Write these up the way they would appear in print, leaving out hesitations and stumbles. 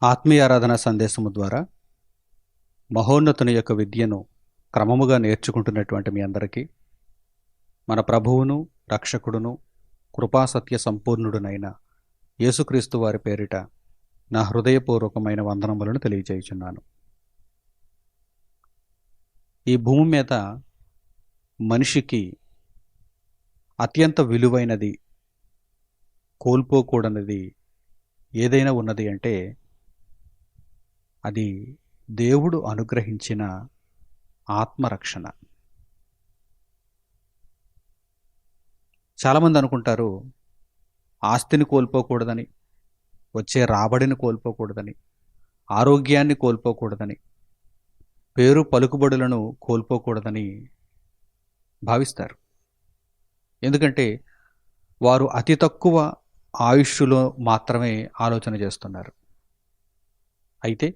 ఆత్మీయ ఆరాధన సందేశము ద్వారా మహోన్నతుని యొక్క విద్యను క్రమముగా నేర్చుకుంటున్నటువంటి మీ అందరికీ మన ప్రభువును రక్షకుడును కృపాసత్య సంపూర్ణుడునైన యేసుక్రీస్తు వారి పేరిట నా హృదయపూర్వకమైన వందనములను తెలియజేయుచున్నాను. ఈ భూమి మీద మనిషికి అత్యంత విలువైనది, కోల్పోకూడనిది ఏదైనా ఉన్నది అంటే అది దేవుడు అనుగ్రహించిన ఆత్మరక్షణ. చాలామంది అనుకుంటారు ఆస్తిని కోల్పోకూడదని, వచ్చే రాబడిని కోల్పోకూడదని, ఆరోగ్యాన్ని కోల్పోకూడదని, పేరు పలుకుబడులను కోల్పోకూడదని భావిస్తారు. ఎందుకంటే వారు అతి తక్కువ ఆయుష్లో మాత్రమే ఆలోచన చేస్తున్నారు. అయితే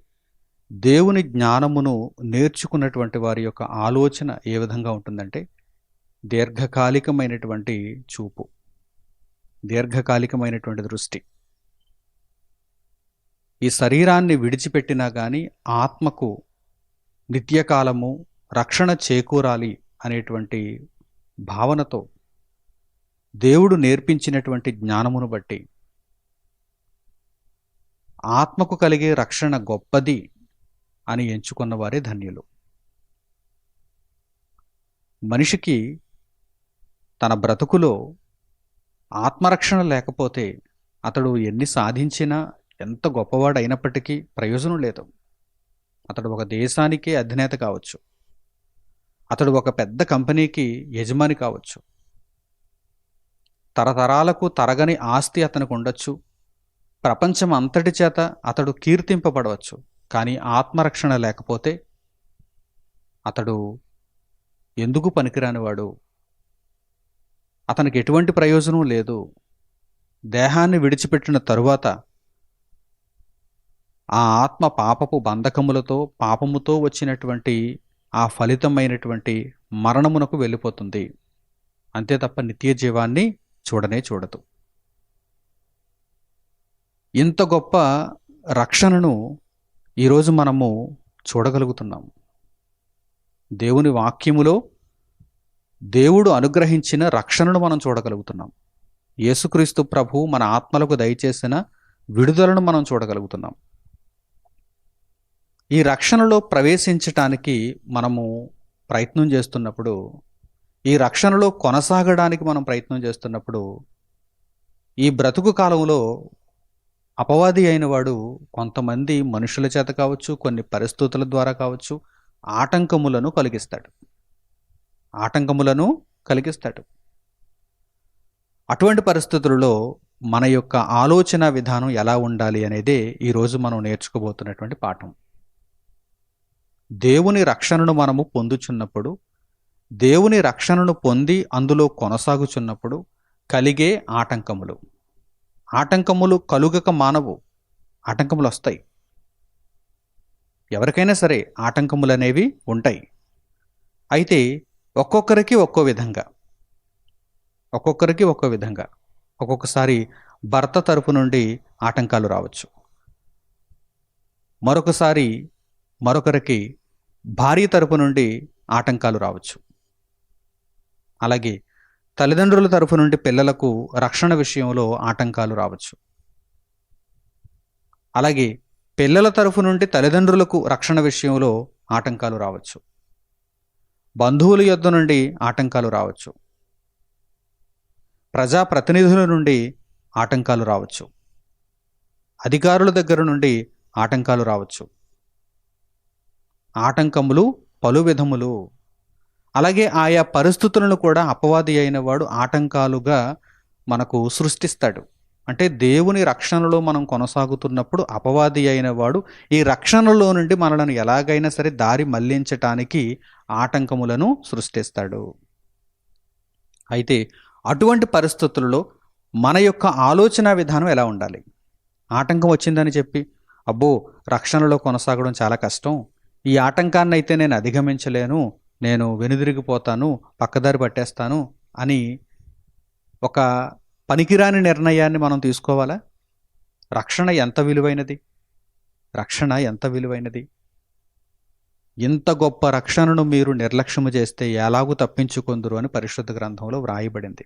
దేవుని జ్ఞానమును నేర్చుకున్నటువంటి వారి యొక్క ఆలోచన ఏ విధంగా ఉంటుందంటే దీర్ఘకాలికమైనటువంటి చూపు, దీర్ఘకాలికమైనటువంటి దృష్టి. ఈ శరీరాన్ని విడిచిపెట్టినా కానీ ఆత్మకు నిత్యకాలము రక్షణ చేకూరాలి అనేటువంటి భావనతో దేవుడు నేర్పించినటువంటి జ్ఞానమును బట్టి ఆత్మకు కలిగే రక్షణ గొప్పది అని ఎంచుకున్న వారే ధన్యులు. మనిషికి తన బ్రతుకులో ఆత్మరక్షణ లేకపోతే అతడు ఎన్ని సాధించినా, ఎంత గొప్పవాడైనప్పటికీ ప్రయోజనం లేదు. అతడు ఒక దేశానికే అధినేత కావచ్చు, అతడు ఒక పెద్ద కంపెనీకి యజమాని కావచ్చు, తరతరాలకు తరగని ఆస్తి అతనికి ఉండొచ్చు, ప్రపంచం అంతటి చేత అతడు కీర్తింపబడవచ్చు. కానీ ఆత్మరక్షణ లేకపోతే అతడు ఎందుకు పనికిరానివాడు, అతనికి ఎటువంటి ప్రయోజనం లేదు. దేహాన్ని విడిచిపెట్టిన తరువాత ఆ ఆత్మ పాపపు బంధకములతో, పాపముతో వచ్చినటువంటి ఆ ఫలితమైనటువంటి మరణమునకు వెళ్ళిపోతుంది. అంతే తప్ప నిత్య జీవాన్ని చూడనే చూడదు. ఇంత గొప్ప రక్షణను ఈరోజు మనము చూడగలుగుతున్నాం. దేవుని వాక్యములో దేవుడు అనుగ్రహించిన రక్షణను మనం చూడగలుగుతున్నాం. యేసుక్రీస్తు ప్రభు మన ఆత్మలకు దయచేసిన విడుదలను మనం చూడగలుగుతున్నాం. ఈ రక్షణలో ప్రవేశించటానికి మనము ప్రయత్నం చేస్తున్నప్పుడు, ఈ రక్షణలో కొనసాగడానికి మనం ప్రయత్నం చేస్తున్నప్పుడు, ఈ బ్రతుకు కాలంలో అపవాది అయిన వాడు కొంతమంది మనుషుల చేత కావచ్చు, కొన్ని పరిస్థితుల ద్వారా కావచ్చు, ఆటంకములను కలిగిస్తాడు. అటువంటి పరిస్థితులలో మన యొక్క ఆలోచన విధానం ఎలా ఉండాలి అనేదే ఈరోజు మనం నేర్చుకోబోతున్నటువంటి పాఠం. దేవుని రక్షణను మనము పొందుచున్నప్పుడు, దేవుని రక్షణను పొంది అందులో కొనసాగుచున్నప్పుడు కలిగే ఆటంకములు కలుగక మానవు. ఆటంకములు వస్తాయి. ఎవరికైనా సరే ఆటంకములు అనేవి ఉంటాయి. అయితే ఒక్కొక్కరికి ఒక్కో విధంగా ఒక్కొక్కసారి భర్త తరపు నుండి ఆటంకాలు రావచ్చు, మరొకరికి భార్య తరపు నుండి ఆటంకాలు రావచ్చు. అలాగే తల్లిదండ్రుల తరఫు నుండి పిల్లలకు రక్షణ విషయంలో ఆటంకాలు రావచ్చు. అలాగే పిల్లల తరఫు నుండి తల్లిదండ్రులకు రక్షణ విషయంలో ఆటంకాలు రావచ్చు. బంధువుల యొద్ద నుండి ఆటంకాలు రావచ్చు. ప్రజాప్రతినిధుల నుండి ఆటంకాలు రావచ్చు. అధికారుల దగ్గర నుండి ఆటంకాలు రావచ్చు. ఆటంకములు పలు విధములు. అలాగే ఆయా పరిస్థితులను కూడా అపవాది అయిన వాడు ఆటంకాలుగా మనకు సృష్టిస్తాడు. అంటే దేవుని రక్షణలో మనం కొనసాగుతున్నప్పుడు అపవాది అయిన వాడు ఈ రక్షణలో నుండి మనలను ఎలాగైనా సరే దారి మళ్లించటానికి ఆటంకములను సృష్టిస్తాడు. అయితే అటువంటి పరిస్థితులలో మన యొక్క ఆలోచన విధానం ఎలా ఉండాలి? ఆటంకం వచ్చిందని చెప్పి అబ్బో రక్షణలో కొనసాగడం చాలా కష్టం, ఈ ఆటంకాన్ని అయితే నేను అధిగమించలేను, నేను వెనుదిరిగిపోతాను, పక్కదారి పట్టేస్తాను అని ఒక పనికిరాని నిర్ణయాన్ని మనం తీసుకోవాలా? రక్షణ ఎంత విలువైనది! రక్షణ ఎంత విలువైనది! ఇంత గొప్ప రక్షణను మీరు నిర్లక్ష్యము చేస్తే ఎలాగూ తప్పించుకొందురు అని పరిశుద్ధ గ్రంథంలో వ్రాయబడింది.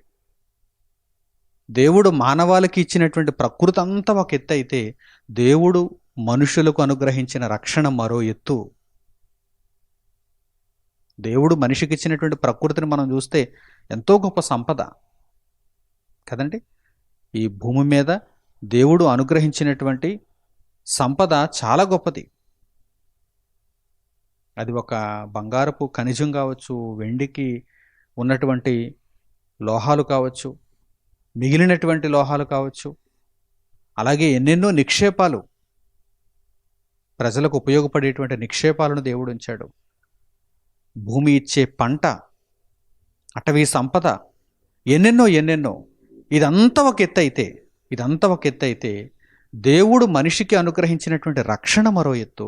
దేవుడు మానవాళికి ఇచ్చినటువంటి ప్రకృతి అంతా ఒక ఎత్తు అయితే, దేవుడు మనుషులకు అనుగ్రహించిన రక్షణ మరో ఎత్తు. దేవుడు మనిషికి ఇచ్చినటువంటి ప్రకృతిని మనం చూస్తే ఎంతో గొప్ప సంపద కదండి. ఈ భూమి మీద దేవుడు అనుగ్రహించినటువంటి సంపద చాలా గొప్పది. అది ఒక బంగారపు ఖనిజం కావచ్చు, వెండికి ఉన్నటువంటి లోహాలు కావచ్చు, మిగిలినటువంటి లోహాలు కావచ్చు, అలాగే ఎన్నెన్నో నిక్షేపాలు, ప్రజలకు ఉపయోగపడేటువంటి నిక్షేపాలను దేవుడు ఉంచాడు. భూమి ఇచ్చే పంట, అటవీ సంపద, ఎన్నెన్నో ఎన్నెన్నో. ఇదంతా ఒక ఎత్తు అయితే దేవుడు మనిషికి అనుగ్రహించినటువంటి రక్షణ మరో ఎత్తు.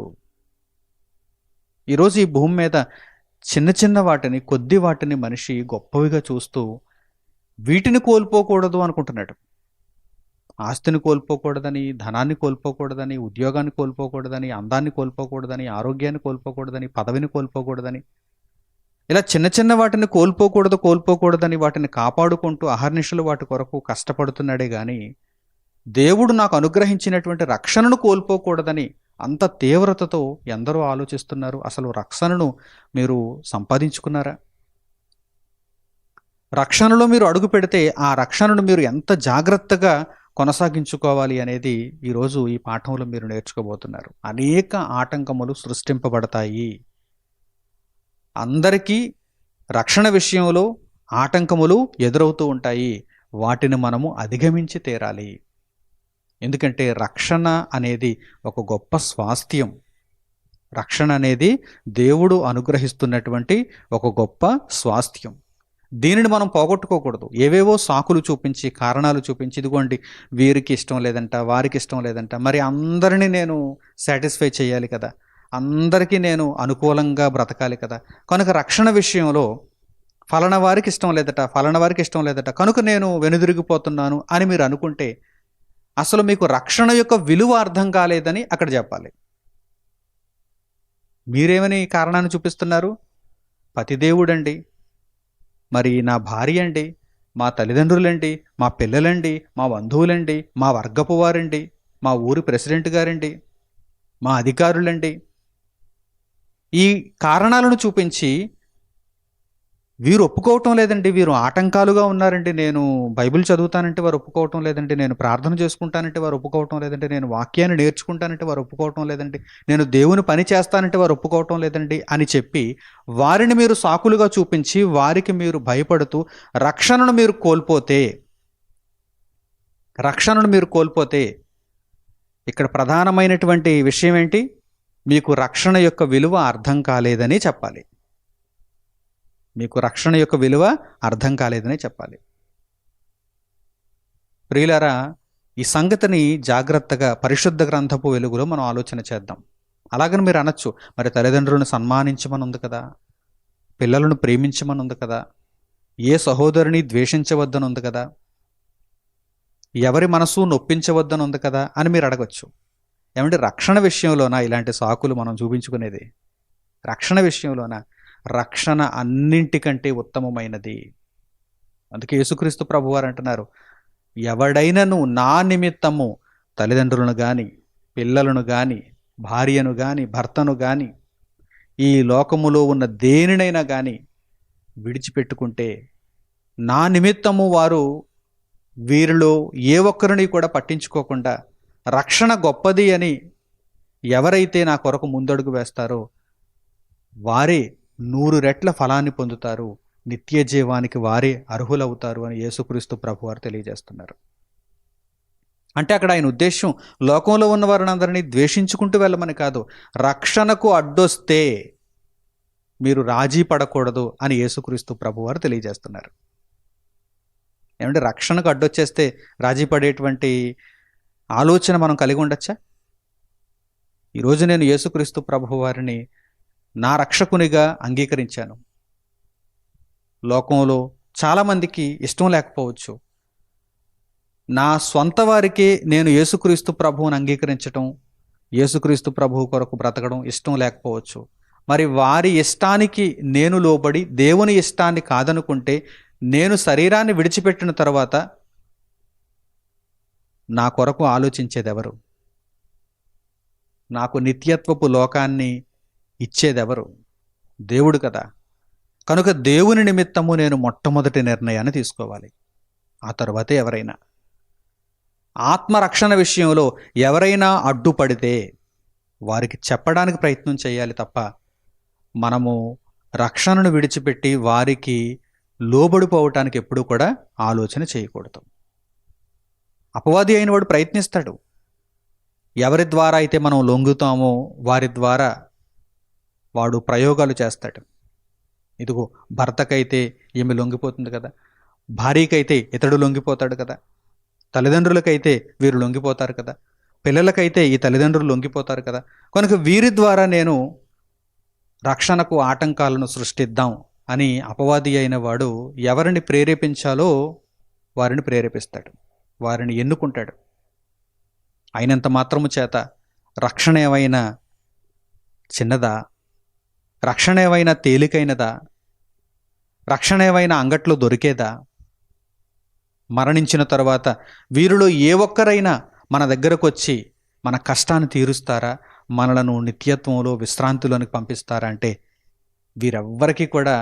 ఈరోజు ఈ భూమి మీద చిన్న చిన్న వాటిని, కొద్ది వాటిని మనిషి గొప్పవిగా చూస్తూ వీటిని కోల్పోకూడదు అనుకుంటున్నాడు. ఆస్తిని కోల్పోకూడదని, ధనాన్ని కోల్పోకూడదని, ఉద్యోగాన్ని కోల్పోకూడదని, అందాన్ని కోల్పోకూడదని, ఆరోగ్యాన్ని కోల్పోకూడదని, పదవిని కోల్పోకూడదని, ఇలా చిన్న చిన్న వాటిని కోల్పోకూడదని వాటిని కాపాడుకుంటూ అహర్నిశలు వాటి కొరకు కష్టపడుతున్నాడే కానీ, దేవుడు నాకు అనుగ్రహించినటువంటి రక్షణను కోల్పోకూడదని అంత తీవ్రతతో ఎందరో ఆలోచిస్తున్నారు. అసలు రక్షణను మీరు సంపాదించుకున్నారా? రక్షణలో మీరు అడుగు పెడితే ఆ రక్షణను మీరు ఎంత జాగ్రత్తగా కొనసాగించుకోవాలి అనేది ఈరోజు ఈ పాఠంలో మీరు నేర్చుకోబోతున్నారు. అనేక ఆటంకములు సృష్టింపబడతాయి. అందరికీ రక్షణ విషయంలో ఆటంకములు ఎదురవుతూ ఉంటాయి. వాటిని మనము అధిగమించి తీరాలి. ఎందుకంటే రక్షణ అనేది ఒక గొప్ప స్వాస్థ్యం. రక్షణ అనేది దేవుడు అనుగ్రహిస్తున్నటువంటి ఒక గొప్ప స్వాస్థ్యం. దీనిని మనం పోగొట్టుకోకూడదు. ఏవేవో సాకులు చూపించి, కారణాలు చూపించి, ఇదిగోండి వీరికి ఇష్టం లేదంట, వారికి ఇష్టం లేదంట, మరి అందరినీ నేను సాటిస్ఫై చేయాలి కదా, అందరికీ నేను అనుకూలంగా బ్రతకాలి కదా, కనుక రక్షణ విషయంలో ఫలానా వారికి ఇష్టం లేదట కనుక నేను వెనుదిరిగిపోతున్నాను అని మీరు అనుకుంటే అసలు మీకు రక్షణ యొక్క విలువ అర్థం కాలేదని అక్కడ చెప్పాలి. మీరేమని కారణాన్ని చూపిస్తున్నారు? పతిదేవుడండి, మరి నా భార్య అండి, మా తల్లిదండ్రులండి, మా పిల్లలండి, మా బంధువులండి, మా వర్గపు వారండి, మా ఊరి ప్రెసిడెంట్ గారండి, మా అధికారులండి, ఈ కారణాలను చూపించి వీరు ఒప్పుకోవటం లేదండి, వీరు ఆటంకాలుగా ఉన్నారండి, నేను బైబిల్ చదువుతానంటే వారు ఒప్పుకోవటం లేదండి, నేను ప్రార్థన చేసుకుంటానంటే వారు ఒప్పుకోవటం లేదండి, నేను వాక్యాన్ని నేర్చుకుంటానంటే వారు ఒప్పుకోవటం లేదండి, నేను దేవుని పని చేస్తానంటే వారు ఒప్పుకోవటం లేదండి అని చెప్పి వారిని మీరు సాకులుగా చూపించి వారికి మీరు భయపడుతూ రక్షణను మీరు కోల్పోతే ఇక్కడ ప్రధానమైనటువంటి విషయం ఏంటి? మీకు రక్షణ యొక్క విలువ అర్థం కాలేదని చెప్పాలి. ప్రియులారా, ఈ సంగతిని జాగ్రత్తగా పరిశుద్ధ గ్రంథపు వెలుగులో మనం ఆలోచన చేద్దాం. అలాగని మీరు అనొచ్చు, మరి తల్లిదండ్రులను సన్మానించమని ఉంది కదా, పిల్లలను ప్రేమించమని ఉంది కదా, ఏ సహోదరుని ద్వేషించవద్దని ఉంది కదా, ఎవరి మనసు నొప్పించవద్దని ఉంది కదా అని మీరు అడగచ్చు. ఏమంటే రక్షణ విషయంలోనా ఇలాంటి సాకులు మనం చూపించుకునేది? రక్షణ విషయంలోనా? రక్షణ అన్నింటికంటే ఉత్తమమైనది. అందుకే యేసుక్రీస్తు ప్రభువారు అంటున్నారు, ఎవడైనను నా నిమిత్తము తల్లిదండ్రులను కానీ, పిల్లలను కానీ, భార్యను కానీ, భర్తను కానీ, ఈ లోకములో ఉన్న దేనినైనా కానీ విడిచిపెట్టుకుంటే నా నిమిత్తము వారు వీరిలో ఏ ఒక్కరిని కూడా పట్టించుకోకుండా రక్షణ గొప్పది అని ఎవరైతే నా కొరకు ముందడుగు వేస్తారో వారే 100 రెట్ల ఫలాన్ని పొందుతారు, నిత్య జీవానికి వారే అర్హులవుతారు అని యేసుక్రీస్తు ప్రభువారు తెలియజేస్తున్నారు. అంటే అక్కడ ఆయన ఉద్దేశం లోకంలో ఉన్న వారిని ద్వేషించుకుంటూ వెళ్ళమని కాదు, రక్షణకు అడ్డొస్తే మీరు రాజీ పడకూడదు అని యేసుక్రీస్తు ప్రభువారు తెలియజేస్తున్నారు. ఏమంటే రక్షణకు అడ్డొచ్చేస్తే రాజీ పడేటువంటి ఆలోచన మనం కలిగి ఉండొచ్చా? ఈరోజు నేను యేసుక్రీస్తు ప్రభువారిని నా రక్షకునిగా అంగీకరించాను. లోకంలో చాలామందికి ఇష్టం లేకపోవచ్చు. నా స్వంత వారికే నేను యేసుక్రీస్తు ప్రభువుని అంగీకరించటం యేసుక్రీస్తు ప్రభువు కొరకు బ్రతకడం ఇష్టం లేకపోవచ్చు. మరి వారి ఇష్టానికి నేను లోబడి దేవుని ఇష్టాన్ని కాదనుకుంటే నేను శరీరాన్ని విడిచిపెట్టిన తర్వాత నా కొరకు ఆలోచించేదెవరు? నాకు నిత్యత్వపు లోకాన్ని ఇచ్చేదెవరు? దేవుడు కదా. కనుక దేవుని నిమిత్తము నేను మొట్టమొదటి నిర్ణయాన్ని తీసుకోవాలి. ఆ తర్వాతే ఎవరైనా. ఆత్మరక్షణ విషయంలో ఎవరైనా అడ్డుపడితే వారికి చెప్పడానికి ప్రయత్నం చేయాలి తప్ప మనము రక్షణను విడిచిపెట్టి వారికి లోబడిపోవటానికి ఎప్పుడూ కూడా ఆలోచన చేయకూడదు. అపవాది అయిన వాడు ప్రయత్నిస్తాడు. ఎవరి ద్వారా అయితే మనం లొంగుతామో వారి ద్వారా వాడు ప్రయోగాలు చేస్తాడు. ఇదిగో భర్తకైతే ఈమె లొంగిపోతుంది కదా, భార్యకైతే ఇతడు లొంగిపోతాడు కదా, తల్లిదండ్రులకైతే వీరు లొంగిపోతారు కదా, పిల్లలకైతే ఈ తల్లిదండ్రులు లొంగిపోతారు కదా. కనుక వీరి ద్వారా నేను రక్షణకు ఆటంకాలను సృష్టిద్దాం అని అపవాది అయిన వాడు ఎవరిని ప్రేరేపించాలో వారిని ప్రేరేపిస్తాడు, వారిని ఎన్నుకుంటాడు. అయినంత మాత్రము చేత రక్షణ ఏమైనా చిన్నదా? రక్షణ ఏమైనా తేలికైనదా? రక్షణ ఏమైనా అంగట్లో దొరికేదా? మరణించిన తరువాత వీరిలో ఏ ఒక్కరైనా మన దగ్గరకు వచ్చి మన కష్టాన్ని తీరుస్తారా? మనలను నిత్యత్వంలో విశ్రాంతిలోనికి పంపిస్తారా? అంటే వీరెవ్వరికీ కూడా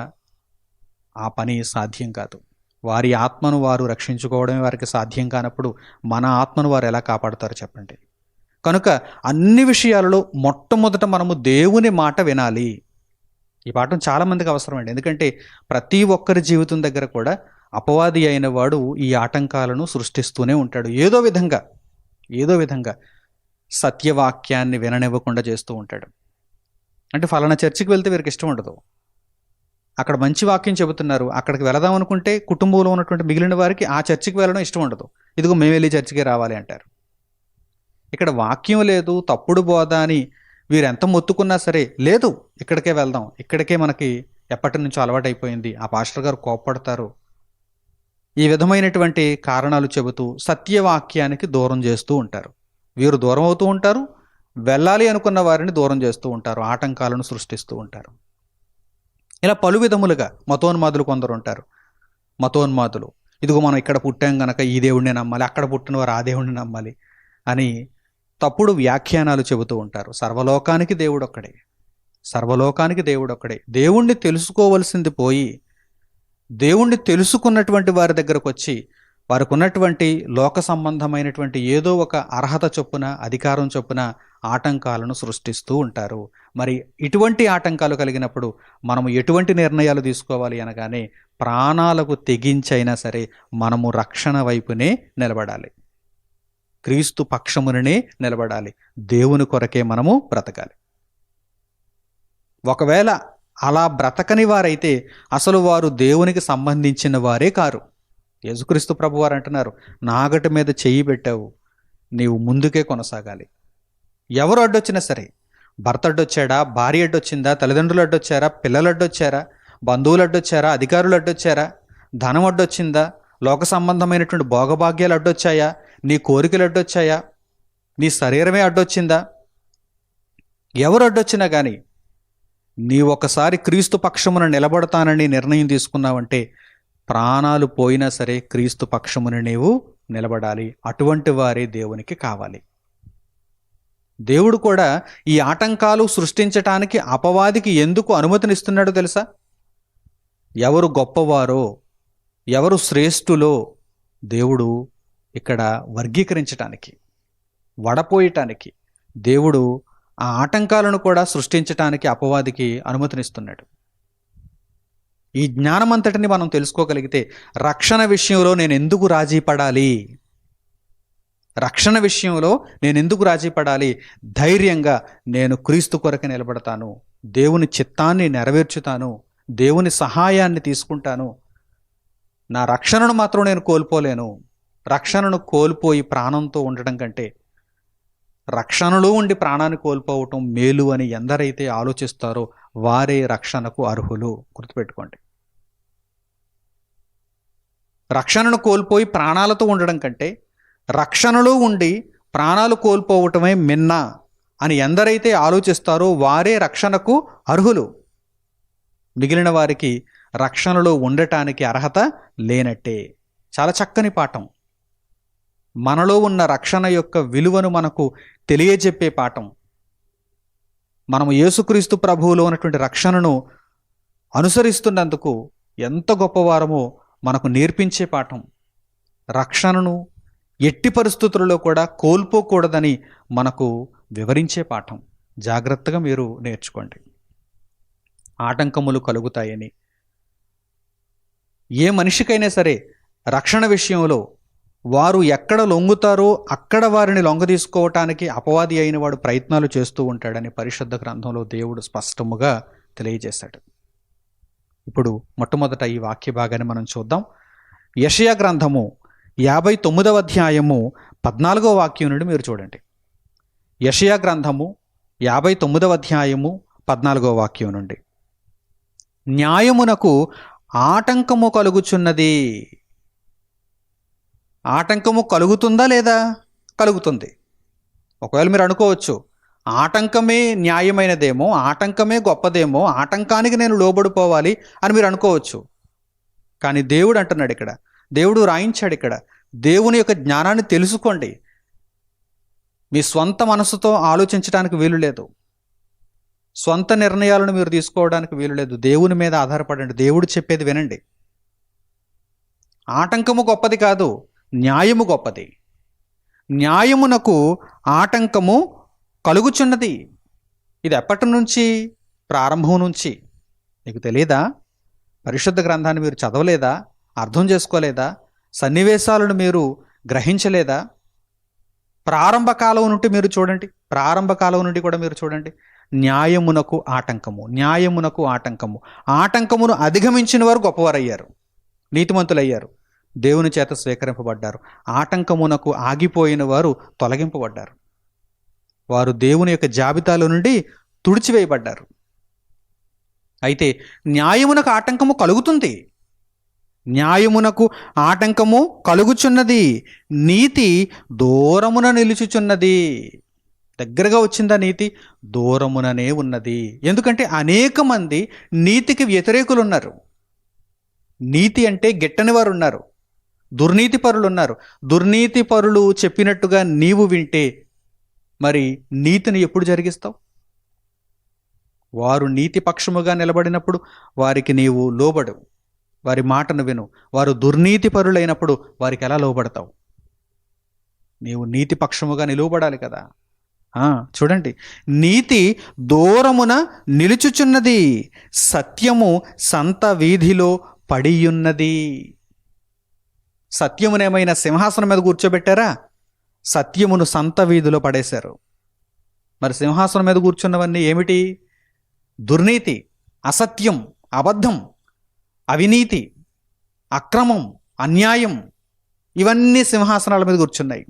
ఆ పని సాధ్యం కాదు. వారి ఆత్మను వారు రక్షించుకోవడమే వారికి సాధ్యం కానప్పుడు మన ఆత్మను వారు ఎలా కాపాడుతారో చెప్పండి. కనుక అన్ని విషయాలలో మొట్టమొదట మనము దేవుని మాట వినాలి. ఈ పాఠం చాలామందికి అవసరమండి. ఎందుకంటే ప్రతి ఒక్కరి జీవితం దగ్గర కూడా అపవాది అయిన వాడు ఈ ఆటంకాలను సృష్టిస్తూనే ఉంటాడు. ఏదో విధంగా సత్యవాక్యాన్ని విననివ్వకుండా చేస్తూ ఉంటాడు. అంటే ఫలానా చర్చికి వెళ్తే వీరికి ఇష్టం ఉండదు, అక్కడ మంచి వాక్యం చెబుతున్నారు, అక్కడికి వెళదాం అనుకుంటే కుటుంబంలో ఉన్నటువంటి మిగిలిన వారికి ఆ చర్చికి వెళ్ళడం ఇష్టం ఉండదు. ఇదిగో మేము వెళ్ళి చర్చికే రావాలి అంటారు. ఇక్కడ వాక్యం లేదు, తప్పుడు బోధ అని వీరు ఎంత మొత్తుకున్నా సరే, లేదు ఇక్కడికే వెళ్దాం, ఇక్కడికే మనకి ఎప్పటి నుంచో అలవాటైపోయింది, ఆ పాస్టర్ గారు కోప్పడతారు, ఈ విధమైనటువంటి కారణాలు చెబుతూ సత్యవాక్యానికి దూరం చేస్తూ ఉంటారు. వీరు దూరం అవుతూ ఉంటారు, వెళ్ళాలి అనుకున్న వారిని దూరం చేస్తూ ఉంటారు, ఆటంకాలను సృష్టిస్తూ ఉంటారు. ఇలా పలు విధములుగా మతోన్మాదులు కొందరు ఉంటారు. మతోన్మాదులు ఇదిగో మనం ఇక్కడ పుట్టాం గనక ఈ దేవుడిని నమ్మాలి, అక్కడ పుట్టిన వారు ఆ దేవుడిని నమ్మాలి అని తప్పుడు వ్యాఖ్యానాలు చెబుతూ ఉంటారు. సర్వలోకానికి దేవుడు ఒక్కడే. దేవుణ్ణి తెలుసుకోవలసింది పోయి దేవుణ్ణి తెలుసుకున్నటువంటి వారి దగ్గరకు వచ్చి వారికి ఉన్నటువంటి లోక సంబంధమైనటువంటి ఏదో ఒక అర్హత చొప్పున, అధికారం చొప్పున ఆటంకాలను సృష్టిస్తూ ఉంటారు. మరి ఇటువంటి ఆటంకాలు కలిగినప్పుడు మనము ఎటువంటి నిర్ణయాలు తీసుకోవాలి అనగానే ప్రాణాలకు తెగించైనా సరే మనము రక్షణ వైపునే నిలబడాలి, క్రీస్తు పక్షముననే నిలబడాలి, దేవుని కొరకే మనము బ్రతకాలి. ఒకవేళ అలా బ్రతకని వారైతే అసలు వారు దేవునికి సంబంధించిన వారే కారు. యేసుక్రీస్తు ప్రభువారు అంటున్నారు, నాగటి మీద చెయ్యి పెట్టావు, నీవు ముందుకే కొనసాగాలి. ఎవరు అడ్డొచ్చినా సరే, భర్త అడ్డొచ్చాడా, భార్య అడ్డొచ్చిందా, తల్లిదండ్రులు అడ్డొచ్చారా, పిల్లలు అడ్డొచ్చారా, బంధువులు అడ్డొచ్చారా, అధికారులు అడ్డొచ్చారా, ధనం అడ్డొచ్చిందా, లోక సంబంధమైనటువంటి భోగభాగ్యాలు అడ్డొచ్చాయా, నీ కోరికలు అడ్డొచ్చాయా, నీ శరీరమే అడ్డొచ్చిందా, ఎవరు అడ్డొచ్చినా కానీ నీ ఒకసారి క్రీస్తు పక్షమున నిలబడతానని నిర్ణయం తీసుకున్నావంటే ప్రాణాలు పోయినా సరే క్రీస్తు పక్షమున నీవు నిలబడాలి. అటువంటి వారే దేవునికి కావాలి. దేవుడు కూడా ఈ ఆటంకాలు సృష్టించటానికి అపవాదికి ఎందుకు అనుమతినిస్తున్నాడో తెలుసా? ఎవరు గొప్పవారో, ఎవరు శ్రేష్ఠులో దేవుడు ఇక్కడ వర్గీకరించటానికి, వడపోయటానికి దేవుడు ఆ ఆటంకాలను కూడా సృష్టించటానికి అపవాదికి అనుమతినిస్తున్నాడు. ఈ జ్ఞానమంతటిని మనం తెలుసుకోగలిగితే రక్షణ విషయంలో నేను ఎందుకు రాజీ పడాలి, ధైర్యంగా నేను క్రీస్తు కొరకు నిలబడతాను, దేవుని చిత్తాన్ని నెరవేర్చుతాను, దేవుని సహాయాన్ని తీసుకుంటాను, నా రక్షణను మాత్రం నేను కోల్పోలేను. రక్షణను కోల్పోయి ప్రాణంతో ఉండటం కంటే రక్షణలో ఉండి ప్రాణాన్ని కోల్పోవటం మేలు అని ఎందరైతే ఆలోచిస్తారో వారే రక్షణకు అర్హులు. గుర్తుపెట్టుకోండి. రక్షణను కోల్పోయి ప్రాణాలతో ఉండడం కంటే రక్షణలో ఉండి ప్రాణాలు కోల్పోవటమే మిన్న అని ఎందరైతే ఆలోచిస్తారో వారే రక్షణకు అర్హులు. మిగిలిన వారికి రక్షణలో ఉండటానికి అర్హత లేనట్టే. చాలా చక్కని పాఠం. మనలో ఉన్న రక్షణ యొక్క విలువను మనకు తెలియజెప్పే పాఠం. మనము యేసుక్రీస్తు ప్రభువులో ఉన్నటువంటి రక్షణను అనుసరిస్తున్నందుకు ఎంత గొప్పవారమో మనకు నేర్పించే పాఠం. రక్షణను ఎట్టి పరిస్థితులలో కూడా కోల్పోకూడదని మనకు వివరించే పాఠం. జాగ్రత్తగా మీరు నేర్చుకోండి. ఆటంకములు కలుగుతాయని ఏ మనిషికైనా సరే రక్షణ విషయంలో వారు ఎక్కడ లొంగుతారో అక్కడ వారిని లొంగదీసుకోవటానికి అపవాది అయిన వాడు ప్రయత్నాలు చేస్తూ ఉంటాడని పరిశుద్ధ గ్రంథంలో దేవుడు స్పష్టముగా తెలియజేశాడు. ఇప్పుడు మొట్టమొదట ఈ వాక్య భాగాన్ని మనం చూద్దాం. యెషయా గ్రంథము 59వ అధ్యాయము 14వ వాక్యం నుండి మీరు చూడండి. యెషయా గ్రంథము 59వ అధ్యాయము 14వ వాక్యం నుండి. న్యాయమునకు ఆటంకము కలుగుచున్నది. ఆటంకము కలుగుతుందా లేదా? కలుగుతుంది. ఒకవేళ మీరు అనుకోవచ్చు, ఆటంకమే న్యాయమైనదేమో, ఆటంకమే గొప్పదేమో, ఆటంకానికి నేను లోబడిపోవాలి అని మీరు అనుకోవచ్చు. కానీ దేవుడు అంటున్నాడు ఇక్కడ, దేవుడు రాయించాడు ఇక్కడ, దేవుని యొక్క జ్ఞానాన్ని తెలుసుకోండి. మీ స్వంత మనసుతో ఆలోచించడానికి వీలు లేదు. స్వంత నిర్ణయాలను మీరు తీసుకోవడానికి వీలు లేదు. దేవుని మీద ఆధారపడండి. దేవుడు చెప్పేది వినండి. ఆటంకము గొప్పది కాదు, న్యాయము గొప్పది. న్యాయమునకు ఆటంకము కలుగుచున్నది. ఇది ఎప్పటి నుంచి? ప్రారంభం నుంచి. నీకు తెలియదా? పరిశుద్ధ గ్రంథాన్ని మీరు చదవలేదా? అర్థం చేసుకోలేదా? సన్నివేశాలను మీరు గ్రహించలేదా? ప్రారంభ కాలం నుండి మీరు చూడండి. ప్రారంభ కాలం నుండి కూడా మీరు చూడండి. న్యాయమునకు ఆటంకము, న్యాయమునకు ఆటంకము. ఆటంకమును అధిగమించిన వారు గొప్పవారయ్యారు, నీతిమంతులయ్యారు, దేవుని చేత స్వీకరింపబడ్డారు. ఆటంకమునకు ఆగిపోయిన వారు తొలగింపబడ్డారు. వారు దేవుని యొక్క జాబితాలో నుండి తుడిచివేయబడ్డారు. అయితే న్యాయమునకు ఆటంకము కలుగుతుంది. న్యాయమునకు ఆటంకము కలుగుచున్నది. నీతి దూరమున నిలుచుచున్నది. దగ్గరగా వచ్చిందా నీతి? దూరముననే ఉన్నది. ఎందుకంటే అనేక మంది నీతికి వ్యతిరేకులు ఉన్నారు. నీతి అంటే గిట్టని వారు ఉన్నారు, దుర్నీతి పరులు ఉన్నారు. దుర్నీతి పరులు చెప్పినట్టుగా నీవు వింటే మరి నీతిని ఎప్పుడు జరిగిస్తావు? వారు నీతి పక్షముగా నిలబడినప్పుడు వారికి నీవు లోబడు, వారి మాటను విను. వారు దుర్నీతి పరులైనప్పుడు వారికి ఎలా లోబడతావు? నీవు నీతి పక్షముగా నిలువబడాలి కదా. చూడండి, నీతి దూరమున నిలుచుచున్నది, సత్యము సంత వీధిలో పడియున్నది. సత్యమునేమైనా సింహాసనం మీద కూర్చోబెట్టారా? సత్యమును సంత వీధిలో పడేశారు. మరి సింహాసనం మీద కూర్చున్నవన్నీ ఏమిటి? దుర్నీతి, అసత్యం, అబద్ధం, అవినీతి, అక్రమం, అన్యాయం, ఇవన్నీ సింహాసనాల మీద కూర్చున్నాయి.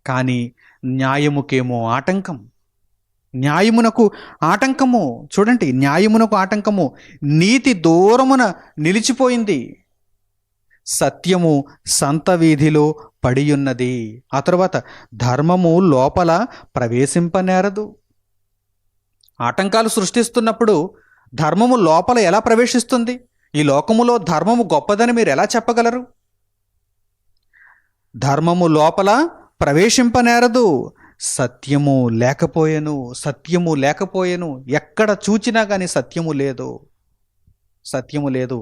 కానీ న్యాయముకేమో ఆటంకం. న్యాయమునకు ఆటంకము. చూడండి, న్యాయమునకు ఆటంకము. నీతి దూరమున నిలిచిపోయింది, సత్యము సంత వీధిలో పడియున్నది. ఆ తర్వాత ధర్మము లోపల ప్రవేశింపనేరదు. ఆటంకాలు సృష్టిస్తున్నప్పుడు ధర్మము లోపల ఎలా ప్రవేశిస్తుంది? ఈ లోకములో ధర్మము గొప్పదని మీరు ఎలా చెప్పగలరు? ధర్మము లోపల ప్రవేశింపనేరదు. సత్యము లేకపోయెను, సత్యము లేకపోయెను. ఎక్కడ చూచినా కానీ సత్యము లేదు, సత్యము లేదు.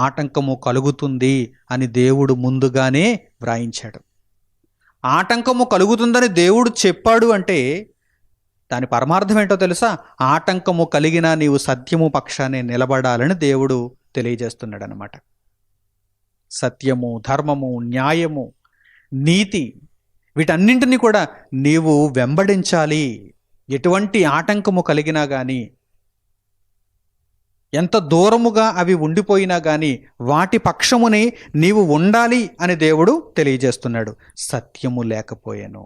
ఆటంకము కలుగుతుంది అని దేవుడు ముందుగానే వ్రాయించాడు. ఆటంకము కలుగుతుందని దేవుడు చెప్పాడు అంటే దాని పరమార్థం ఏంటో తెలుసా? ఆటంకము కలిగినా నీవు సత్యము పక్షాన్ని నిలబడాలని దేవుడు తెలియజేస్తున్నాడు అన్నమాట. సత్యము, ధర్మము, న్యాయము, నీతి, వీటన్నింటినీ కూడా నీవు వెంబడించాలి. ఎటువంటి ఆటంకము కలిగినా కానీ, ఎంత దూరముగా అవి ఉండిపోయినా కానీ వాటి పక్షమునే నీవు ఉండాలి అని దేవుడు తెలియజేస్తున్నాడు. సత్యము లేకపోయెను,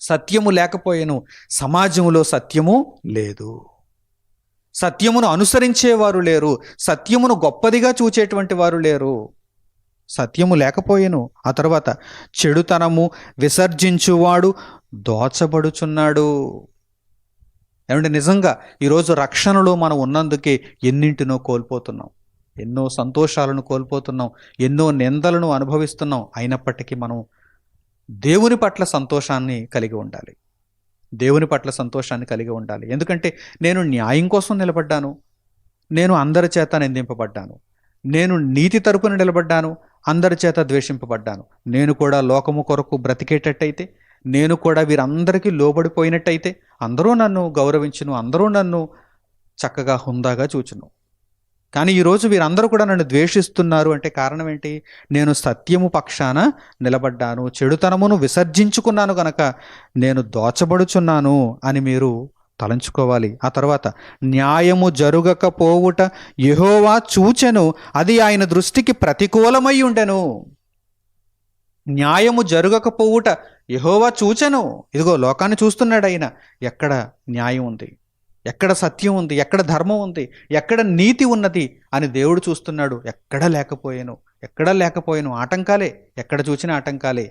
సత్యము లేకపోయెను. సమాజంలో సత్యము లేదు, సత్యమును అనుసరించేవారు లేరు, సత్యమును గొప్పదిగా చూచేటువంటి వారు లేరు. సత్యము లేకపోయెను. ఆ తర్వాత చెడుతనము విసర్జించువాడు దోచబడుచున్నాడు. ఏమంటే నిజంగా ఈరోజు రక్షణలో మనం ఉన్నందుకే ఎన్నింటినో కోల్పోతున్నాం. ఎన్నో సంతోషాలను కోల్పోతున్నాం. ఎన్నో నిందలను అనుభవిస్తున్నాం. అయినప్పటికీ మనం దేవుని పట్ల సంతోషాన్ని కలిగి ఉండాలి. దేవుని పట్ల సంతోషాన్ని కలిగి ఉండాలి. ఎందుకంటే నేను న్యాయం కోసం నిలబడ్డాను. నేను అందరి చేత నిందింపబడ్డాను. నేను నీతి తరపున నిలబడ్డాను. అందరి చేత ద్వేషింపబడ్డాను. నేను కూడా లోకము కొరకు బ్రతికేటట్టయితే, నేను కూడా వీరందరికీ లోబడిపోయినట్టయితే అందరూ నన్ను గౌరవించును, అందరూ నన్ను చక్కగా హుందాగా చూచును. కానీ ఈరోజు వీరందరూ కూడా నన్ను ద్వేషిస్తున్నారు అంటే కారణం ఏంటి? నేను సత్యము పక్షాన నిలబడ్డాను, చెడుతనమును విసర్జించుకున్నాను గనక నేను దోచబడుచున్నాను అని మీరు తలంచుకోవాలి. ఆ తర్వాత న్యాయము జరుగకపోవుట యెహోవా చూచెను, అది ఆయన దృష్టికి ప్రతికూలమై ఉండెను. న్యాయము జరుగకపోవుట యెహోవా చూచెను. ఇదిగో లోకాన్ని చూస్తున్నాడు ఆయన. ఎక్కడ న్యాయం ఉంది, ఎక్కడ సత్యం ఉంది, ఎక్కడ ధర్మం ఉంది, ఎక్కడ నీతి ఉన్నది అని దేవుడు చూస్తున్నాడు. ఎక్కడా లేకపోయాను ఆటంకాలే, ఎక్కడ చూసిన ఆటంకాలే.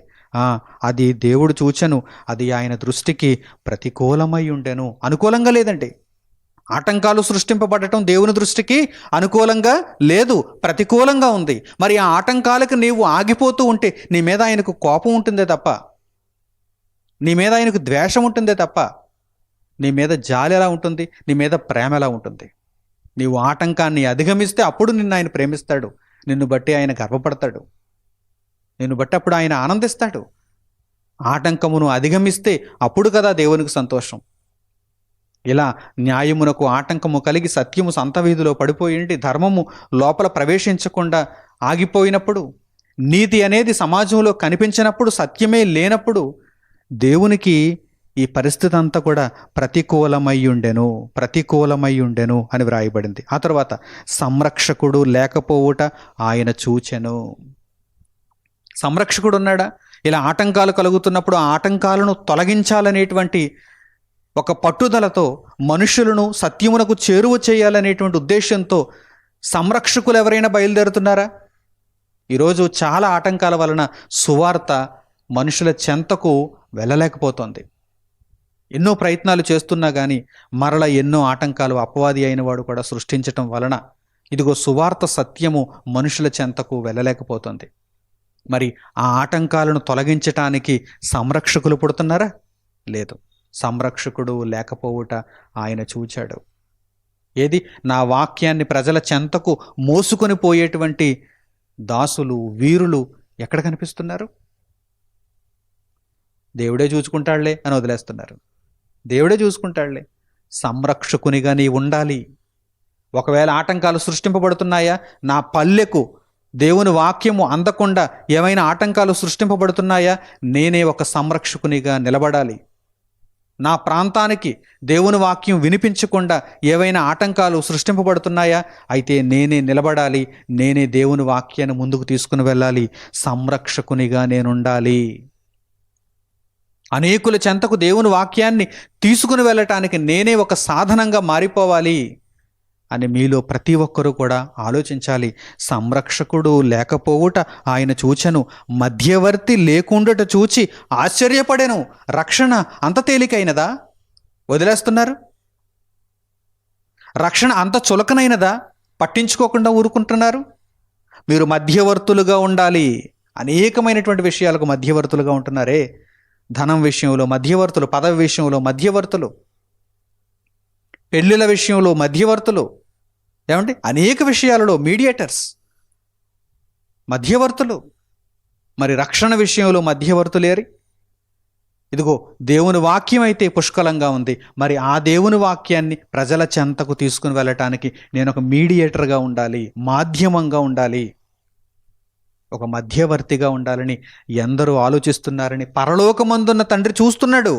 అది దేవుడు చూచెను, అది ఆయన దృష్టికి ప్రతికూలమై ఉండెను. అనుకూలంగా లేదండి. ఆటంకాలు సృష్టింపబడటం దేవుని దృష్టికి అనుకూలంగా లేదు, ప్రతికూలంగా ఉంది. మరి ఆ ఆటంకాలకు నీవు ఆగిపోతూ ఉంటే నీ మీద ఆయనకు కోపం ఉంటుందే తప్ప, నీ మీద ఆయనకు ద్వేషం ఉంటుందే తప్ప, నీ మీద జాలి ఎలా ఉంటుంది, నీ మీద ప్రేమ ఎలా ఉంటుంది? నీవు ఆటంకాన్ని అధిగమిస్తే అప్పుడు నిన్ను ఆయన ప్రేమిస్తాడు. నిన్ను బట్టి ఆయన గర్వపడతాడు. నిన్ను బట్టి అప్పుడు ఆయన ఆనందిస్తాడు. ఆటంకమును అధిగమిస్తే అప్పుడు కదా దేవునికి సంతోషం. ఇలా న్యాయమునకు ఆటంకము కలిగి సత్యము సంతవీధిలో పడిపోయింది, ధర్మము లోపల ప్రవేశించకుండా ఆగిపోయినప్పుడు, నీతి అనేది సమాజంలో కనిపించినప్పుడు, సత్యమే లేనప్పుడు దేవునికి ఈ పరిస్థితి అంతా కూడా ప్రతికూలమై ఉండెను అని వ్రాయబడింది. ఆ తర్వాత సంరక్షకుడు లేకపోవుట ఆయన చూచెను. సంరక్షకుడు ఉన్నాడా? ఇలా ఆటంకాలు కలుగుతున్నప్పుడు ఆ ఆటంకాలను తొలగించాలనేటువంటి ఒక పట్టుదలతో, మనుషులను సత్యమునకు చేరువ చేయాలనేటువంటి ఉద్దేశంతో సంరక్షకులు ఎవరైనా బయలుదేరుతున్నారా? ఈరోజు చాలా ఆటంకాల వలన సువార్త మనుషుల చెంతకు వెళ్ళలేకపోతుంది. ఎన్నో ప్రయత్నాలు చేస్తున్నా కానీ మరల ఎన్నో ఆటంకాలు అపవాది అయిన వాడు కూడా సృష్టించటం వలన ఇదిగో సువార్త సత్యము మనుషుల చెంతకు వెళ్ళలేకపోతుంది. మరి ఆ ఆటంకాలను తొలగించటానికి సంరక్షకులు పుడుతున్నారా? లేదు. సంరక్షకుడు లేకపోవుట ఆయన చూచాడు. ఏది? నా వాక్యాన్ని ప్రజల చెంతకు మోసుకొని పోయేటువంటి దాసులు, వీరులు ఎక్కడ కనిపిస్తున్నారు? దేవుడే చూసుకుంటాడులే అని వదిలేస్తున్నారు. దేవుడే చూసుకుంటాడులే. సంరక్షకునిగా నీ ఉండాలి. ఒకవేళ ఆటంకాలు సృష్టింపబడుతున్నాయా, నా పల్లెకు దేవుని వాక్యము అందకుండా ఏమైనా ఆటంకాలు సృష్టింపబడుతున్నాయా, నేనే ఒక సంరక్షకునిగా నిలబడాలి. నా ప్రాంతానికి దేవుని వాక్యం వినిపించకుండా ఏవైనా ఆటంకాలు సృష్టింపబడుతున్నాయా, అయితే నేనే నిలబడాలి. నేనే దేవుని వాక్యాన్ని ముందుకు తీసుకుని వెళ్ళాలి. సంరక్షకునిగా నేనుండాలి. అనేకుల చెంతకు దేవుని వాక్యాన్ని తీసుకుని వెళ్ళటానికి నేనే ఒక సాధనంగా మారిపోవాలి అని మీలో ప్రతి ఒక్కరూ కూడా ఆలోచించాలి. సంరక్షకుడు లేకపోవుట ఆయన చూచెను, మధ్యవర్తి లేకుండాట చూచి ఆశ్చర్యపడెను. రక్షణ అంత తేలికైనదా? వదిలేస్తున్నారు. రక్షణ అంత చులకనైనదా? పట్టించుకోకుండా ఊరుకుంటున్నారు. మీరు మధ్యవర్తులుగా ఉండాలి. అనేకమైనటువంటి విషయాలకు మధ్యవర్తులుగా ఉంటున్నారే. ధనం విషయంలో మధ్యవర్తులు, పదవి విషయంలో మధ్యవర్తులు, పెళ్ళిళ్ళ విషయంలో మధ్యవర్తులు, ఏమంటే అనేక విషయాలలో మీడియేటర్స్, మధ్యవర్తులు. మరి రక్షణ విషయంలో మధ్యవర్తులేరి? ఇదిగో దేవుని వాక్యం అయితే పుష్కలంగా ఉంది. మరి ఆ దేవుని వాక్యాన్ని ప్రజల చెంతకు తీసుకుని వెళ్ళటానికి నేను ఒక మీడియేటర్గా ఉండాలి, మాధ్యమంగా ఉండాలి, ఒక మధ్యవర్తిగా ఉండాలని ఎందరూ ఆలోచిస్తున్నారని పరలోకమందున్న తండ్రి చూస్తున్నాడు,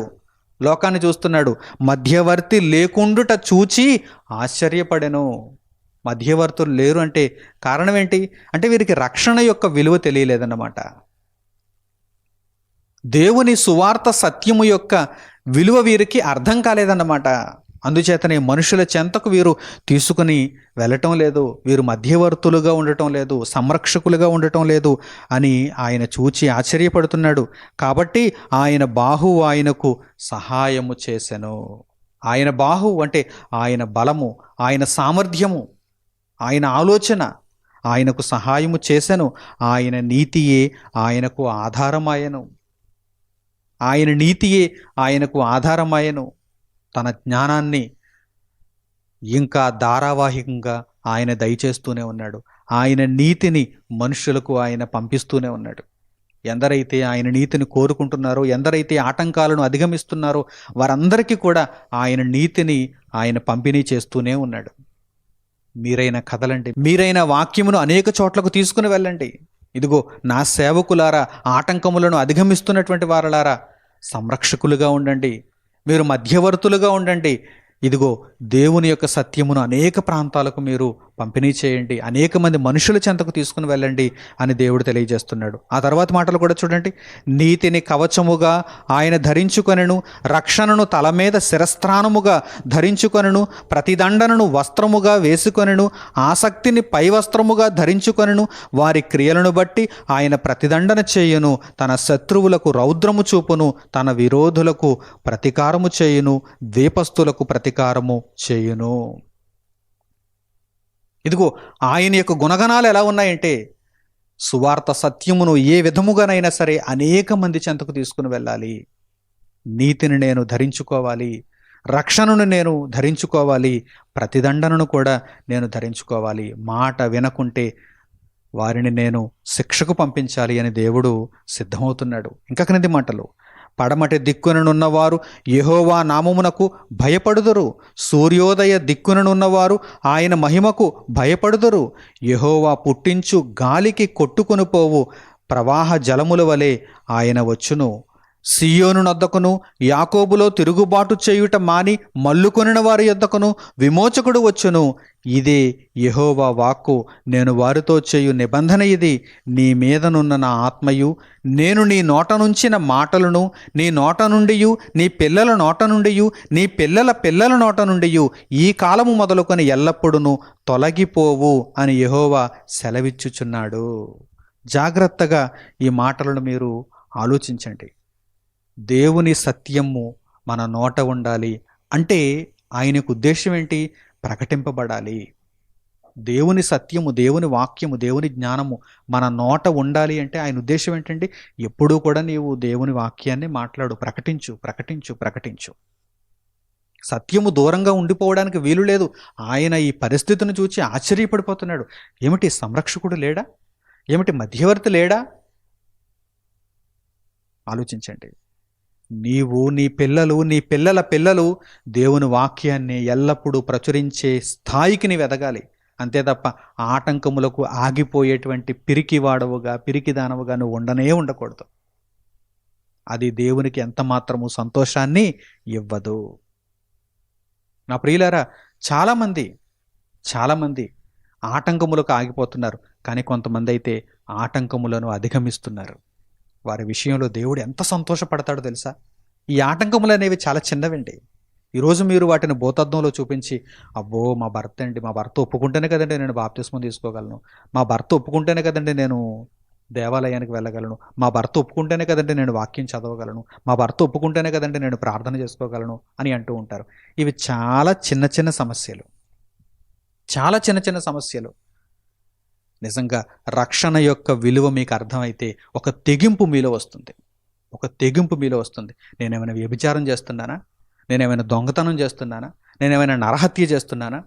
లోకాన్ని చూస్తున్నాడు. మధ్యవర్తి లేకుండుట చూచి ఆశ్చర్యపడెను. మధ్యవర్తులు లేరు అంటే కారణం ఏంటి? అంటే వీరికి రక్షణ యొక్క విలువ తెలియలేదన్నమాట. దేవుని సువార్త సత్యము యొక్క విలువ వీరికి అర్థం కాలేదన్నమాట. అందుచేతనే మనుషుల చెంతకు వీరు తీసుకుని వెళ్ళటం లేదు, వీరు మధ్యవర్తులుగా ఉండటం లేదు, సంరక్షకులుగా ఉండటం లేదు అని ఆయన చూచి ఆశ్చర్యపడుతున్నాడు. కాబట్టి ఆయన బాహువు ఆయనకు సహాయము చేసెను. ఆయన బాహువు అంటే ఆయన బలము, ఆయన సామర్థ్యము, ఆయన ఆలోచన ఆయనకు సహాయము చేసెను. ఆయన నీతియే ఆయనకు ఆధారమాయను. ఆయన నీతియే ఆయనకు ఆధారమాయను. తన జ్ఞానాన్ని ఇంకా ధారావాహికంగా ఆయన దయచేస్తూనే ఉన్నాడు. ఆయన నీతిని మనుషులకు ఆయన పంపిస్తూనే ఉన్నాడు. ఎందరైతే ఆయన నీతిని కోరుకుంటున్నారో, ఎందరైతే ఆటంకాలను అధిగమిస్తున్నారో వారందరికీ కూడా ఆయన నీతిని ఆయన పంపిణీ చేస్తూనే ఉన్నాడు. మీరైనా కదలండి, మీరైనా వాక్యమును అనేక చోట్లకు తీసుకుని వెళ్ళండి. ఇదిగో నా సేవకులారా, ఆటంకములను అధిగమిస్తున్నటువంటి వారలారా, సంరక్షకులుగా ఉండండి, మీరు మధ్యవర్తులుగా ఉండండి. ఇదిగో దేవుని యొక్క సత్యమును అనేక ప్రాంతాలకు మీరు పంపిణీ చేయండి, అనేక మంది మనుషుల చెంతకు తీసుకుని వెళ్ళండి అని దేవుడు తెలియజేస్తున్నాడు. ఆ తర్వాత మాటలు కూడా చూడండి. నీతిని కవచముగా ఆయన ధరించుకొనెను, రక్షణను తల మీద శిరస్త్రాణముగా ధరించుకొనెను, ప్రతిదండనను వస్త్రముగా వేసుకొనెను, ఆసక్తిని పై వస్త్రముగా ధరించుకొనెను. వారి క్రియలను బట్టి ఆయన ప్రతిదండన చేయును, తన శత్రువులకు రౌద్రము చూపును, తన విరోధులకు ప్రతీకారము చేయును, ద్వీపస్తులకు ప్రతీకారము చేయును. ఇదిగో ఆయన యొక్క గుణగణాలు ఎలా ఉన్నాయంటే, సువార్త సత్యమును ఏ విధముగానైనా సరే అనేక మంది చెంతకు తీసుకుని వెళ్ళాలి. నీతిని నేను ధరించుకోవాలి, రక్షణను నేను ధరించుకోవాలి, ప్రతిదండనను కూడా నేను ధరించుకోవాలి. మాట వినకుంటే వారిని నేను శిక్షకు పంపించాలి అని దేవుడు సిద్ధమవుతున్నాడు. ఇంకా క్రింది మాటలు. పడమటి దిక్కుననున్నవారు యెహోవా నామమునకు భయపడుదురు, సూర్యోదయ దిక్కుననున్నవారు ఆయన మహిమకు భయపడుదురు. యెహోవా పుట్టించు గాలికి కొట్టుకొని పోవు ప్రవాహ జలముల వలె ఆయన వచ్చును. సియోను నొద్దకును యాకోబులో తిరుగుబాటు చేయుట మాని మల్లుకొనిన వారి యొద్దకును విమోచకుడు వచ్చును. ఇదే యెహోవా వాక్కు, నేను వారితో చేయు నిబంధన ఇది. నీ మీదనున్న నా ఆత్మయు, నేను నీ నోట నుంచిన మాటలను నీ నోట నుండియు, నీ పిల్లల నోట నుండియు, నీ పిల్లల పిల్లల నోట నుండియు ఈ కాలము మొదలుకొని ఎల్లప్పుడూ తొలగిపోవు అని యెహోవా సెలవిచ్చుచున్నాడు. జాగ్రత్తగా ఈ మాటలను మీరు ఆలోచించండి. దేవుని సత్యము మన నోట ఉండాలి అంటే ఆయనకు ఉద్దేశం ఏంటి? ప్రకటింపబడాలి. దేవుని సత్యము, దేవుని వాక్యము, దేవుని జ్ఞానము మన నోట ఉండాలి అంటే ఆయన ఉద్దేశం ఏంటండి? ఎప్పుడూ కూడా నీవు దేవుని వాక్యాన్ని మాట్లాడు, ప్రకటించు, ప్రకటించు, ప్రకటించు. సత్యము దూరంగా ఉండిపోవడానికి వీలు లేదు. ఆయన ఈ పరిస్థితిని చూచి ఆశ్చర్యపడిపోతున్నాడు. ఏమిటి, సంరక్షకుడు లేడా? ఏమిటి, మధ్యవర్తి లేడా? ఆలోచించండి. నీవు, నీ పిల్లలు, నీ పిల్లల పిల్లలు దేవుని వాక్యాన్ని ఎల్లప్పుడూ ప్రచురించే స్థాయికి నీవు ఎదగాలి. అంతే తప్ప ఆటంకములకు ఆగిపోయేటువంటి పిరికివాడవుగా, పిరికిదానవుగా నువ్వు ఉండకూడదు. అది దేవునికి ఎంత మాత్రము సంతోషాన్ని ఇవ్వదు. నా ప్రియులారా, చాలామంది ఆటంకములకు ఆగిపోతున్నారు, కానీ కొంతమంది అయితే ఆటంకములను అధిగమిస్తున్నారు. వారి విషయంలో దేవుడు ఎంత సంతోషపడతాడో తెలుసా? ఈ ఆటంకములు అనేవి చాలా చిన్నవండి. ఈరోజు మీరు వాటిని భూతద్దంలో చూపించి, అబ్బో మా భర్త ఒప్పుకుంటేనే కదండి నేను బాప్తిస్మం తీసుకోగలను, మా భర్త ఒప్పుకుంటేనే కదండి నేను దేవాలయానికి వెళ్ళగలను, మా భర్త ఒప్పుకుంటేనే కదండి నేను వాక్యం చదవగలను, మా భర్త ఒప్పుకుంటేనే కదండి నేను ప్రార్థన చేసుకోగలను అని అంటూ ఉంటారు. ఇవి చాలా చిన్న చిన్న సమస్యలు. నిజంగా రక్షణ యొక్క విలువ మీకు అర్థమైతే ఒక తెగింపు మీలో వస్తుంది. నేనేమైనా వ్యభిచారం చేస్తున్నానా? నేనేమైనా దొంగతనం చేస్తున్నానా? నేనేమైనా నరహత్య చేస్తున్నానా?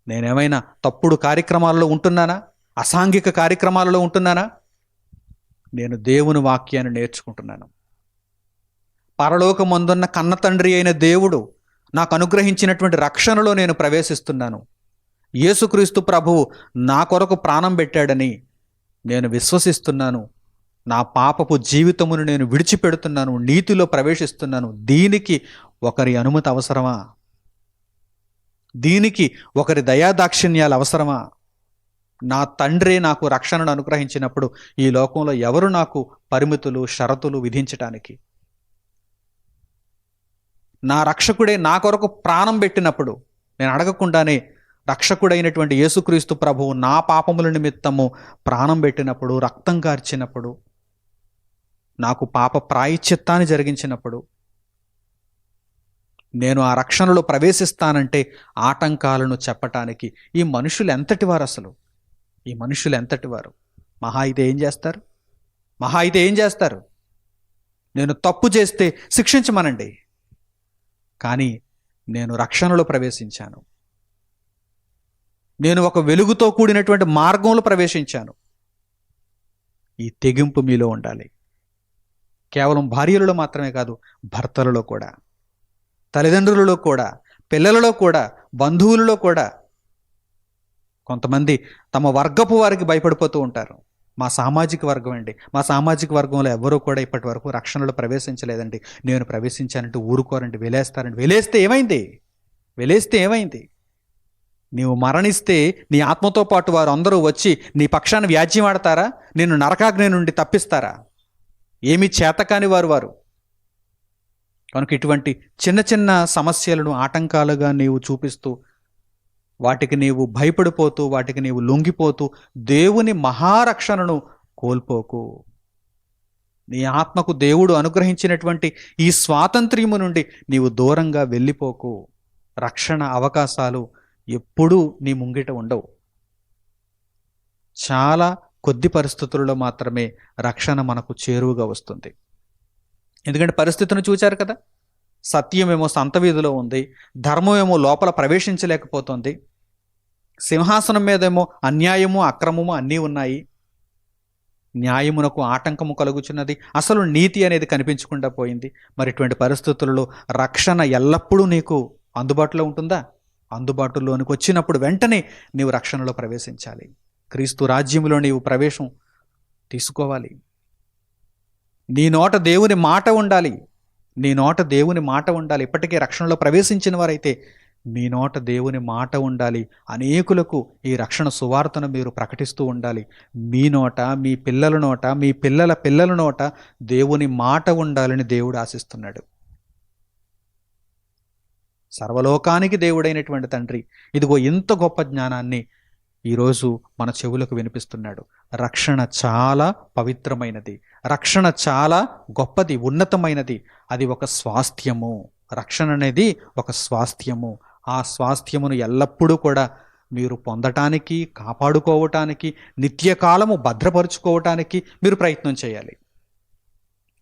నేనేమైనా తప్పుడు కార్యక్రమాలలో ఉంటున్నానా? అసాంఘిక కార్యక్రమాలలో ఉంటున్నానా? నేను దేవుని వాక్యాన్ని నేర్చుకుంటున్నాను. పరలోకమందున్న కన్న తండ్రి అయిన దేవుడు నాకు అనుగ్రహించినటువంటి రక్షణలో నేను ప్రవేశిస్తున్నాను. యేసుక్రీస్తు ప్రభువు నా కొరకు ప్రాణం పెట్టాడని నేను విశ్వసిస్తున్నాను. నా పాపపు జీవితమును నేను విడిచిపెడుతున్నాను, నీతిలో ప్రవేశిస్తున్నాను. దీనికి ఒకరి అనుమతి అవసరమా? దీనికి ఒకరి దయాదాక్షిణ్యాలు అవసరమా? నా తండ్రే నాకు రక్షణను అనుగ్రహించినప్పుడు ఈ లోకంలో ఎవరు నాకు పరిమితులు, షరతులు విధించటానికి? నా రక్షకుడే నా కొరకు ప్రాణం పెట్టినప్పుడు, నేను అడగకుండానే రక్షకుడైనటువంటి యేసుక్రీస్తు ప్రభువు నా పాపముల నిమిత్తము ప్రాణం పెట్టినప్పుడు, రక్తం కార్చినప్పుడు, నాకు పాప ప్రాయశ్చిత్తాన్ని జరిగించినప్పుడు, నేను ఆ రక్షణలో ప్రవేశిస్తానంటే ఆటంకాలను చెప్పటానికి ఈ మనుషులు ఎంతటి వారు? అసలు ఈ మనుషులు ఎంతటి వారు? మహా అయితే ఏం చేస్తారు? మహా అయితే ఏం చేస్తారు? నేను తప్పు చేస్తే శిక్షించమనండి, కానీ నేను రక్షణలో ప్రవేశించాను, నేను ఒక వెలుగుతో కూడినటువంటి మార్గంలో ప్రవేశించాను. ఈ తెగింపు మీలో ఉండాలి. కేవలం భార్యలలో మాత్రమే కాదు, భర్తలలో కూడా, తల్లిదండ్రులలో కూడా, పిల్లలలో కూడా, బంధువులలో కూడా. కొంతమంది తమ వర్గపు వారికి భయపడిపోతూ ఉంటారు. మా సామాజిక వర్గం అండి, మా సామాజిక వర్గంలో ఎవరూ కూడా ఇప్పటి వరకు రక్షణలో ప్రవేశించలేదండి, నేను ప్రవేశించానంటే ఊరుకోరండి, వెలేస్తారండి. వెలేస్తే ఏమైంది? వెలేస్తే ఏమైంది? నీవు మరణిస్తే నీ ఆత్మతో పాటు వారు అందరూ వచ్చి నీ పక్షాన్ని వ్యాజ్యం ఆడతారా? నిన్ను నరకాగ్ని నుండి తప్పిస్తారా? ఏమీ చేతకాని వారు. కనుక ఇటువంటి చిన్న చిన్న సమస్యలను ఆటంకాలుగా నీవు చూపిస్తూ, వాటికి నీవు భయపడిపోతూ, వాటికి నీవు లొంగిపోతూ దేవుని మహారక్షణను కోల్పోకు. నీ ఆత్మకు దేవుడు అనుగ్రహించినటువంటి ఈ స్వాతంత్ర్యము నుండి నీవు దూరంగా వెళ్ళిపోకు. రక్షణ అవకాశాలు ఎప్పుడూ నీ ముంగిట ఉండవు. చాలా కొద్ది పరిస్థితుల్లో మాత్రమే రక్షణ మనకు చేరువుగా వస్తుంది. ఎందుకంటే పరిస్థితిని చూచారు కదా, సత్యమేమో సంత వీధిలో ఉంది, ధర్మమేమో లోపల ప్రవేశించలేకపోతుంది, సింహాసనం మీదేమో అన్యాయము అక్రమము అన్నీ ఉన్నాయి, న్యాయమునకు ఆటంకము కలుగుచున్నది, అసలు నీతి అనేది కనిపించకుండా పోయింది. మరి ఇటువంటి పరిస్థితులలో రక్షణ ఎల్లప్పుడూ నీకు అందుబాటులో ఉంటుందా? అందుబాటులోనికి వచ్చినప్పుడు వెంటనే నీవు రక్షణలో ప్రవేశించాలి. క్రీస్తు రాజ్యంలో నీవు ప్రవేశం తీసుకోవాలి. నీ నోట దేవుని మాట ఉండాలి. నీ నోట దేవుని మాట ఉండాలి. ఇప్పటికే రక్షణలో ప్రవేశించిన వారైతే మీ నోట దేవుని మాట ఉండాలి. అనేకులకు ఈ రక్షణ సువార్తను మీరు ప్రకటిస్తూ ఉండాలి. మీ నోట, మీ పిల్లల నోట, మీ పిల్లల పిల్లల నోట దేవుని మాట ఉండాలని దేవుడు ఆశిస్తున్నాడు. సర్వలోకానికి దేవుడైనటువంటి తండ్రి ఇదిగో ఇంత గొప్ప జ్ఞానాన్ని ఈరోజు మన చెవులకు వినిపిస్తున్నాడు. రక్షణ చాలా పవిత్రమైనది, రక్షణ చాలా గొప్పది, ఉన్నతమైనది. అది ఒక స్వాస్థ్యము. రక్షణ అనేది ఒక స్వాస్థ్యము. ఆ స్వాస్థ్యమును ఎల్లప్పుడూ కూడా మీరు పొందటానికి, కాపాడుకోవటానికి, నిత్యకాలము భద్రపరుచుకోవటానికి మీరు ప్రయత్నం చేయాలి.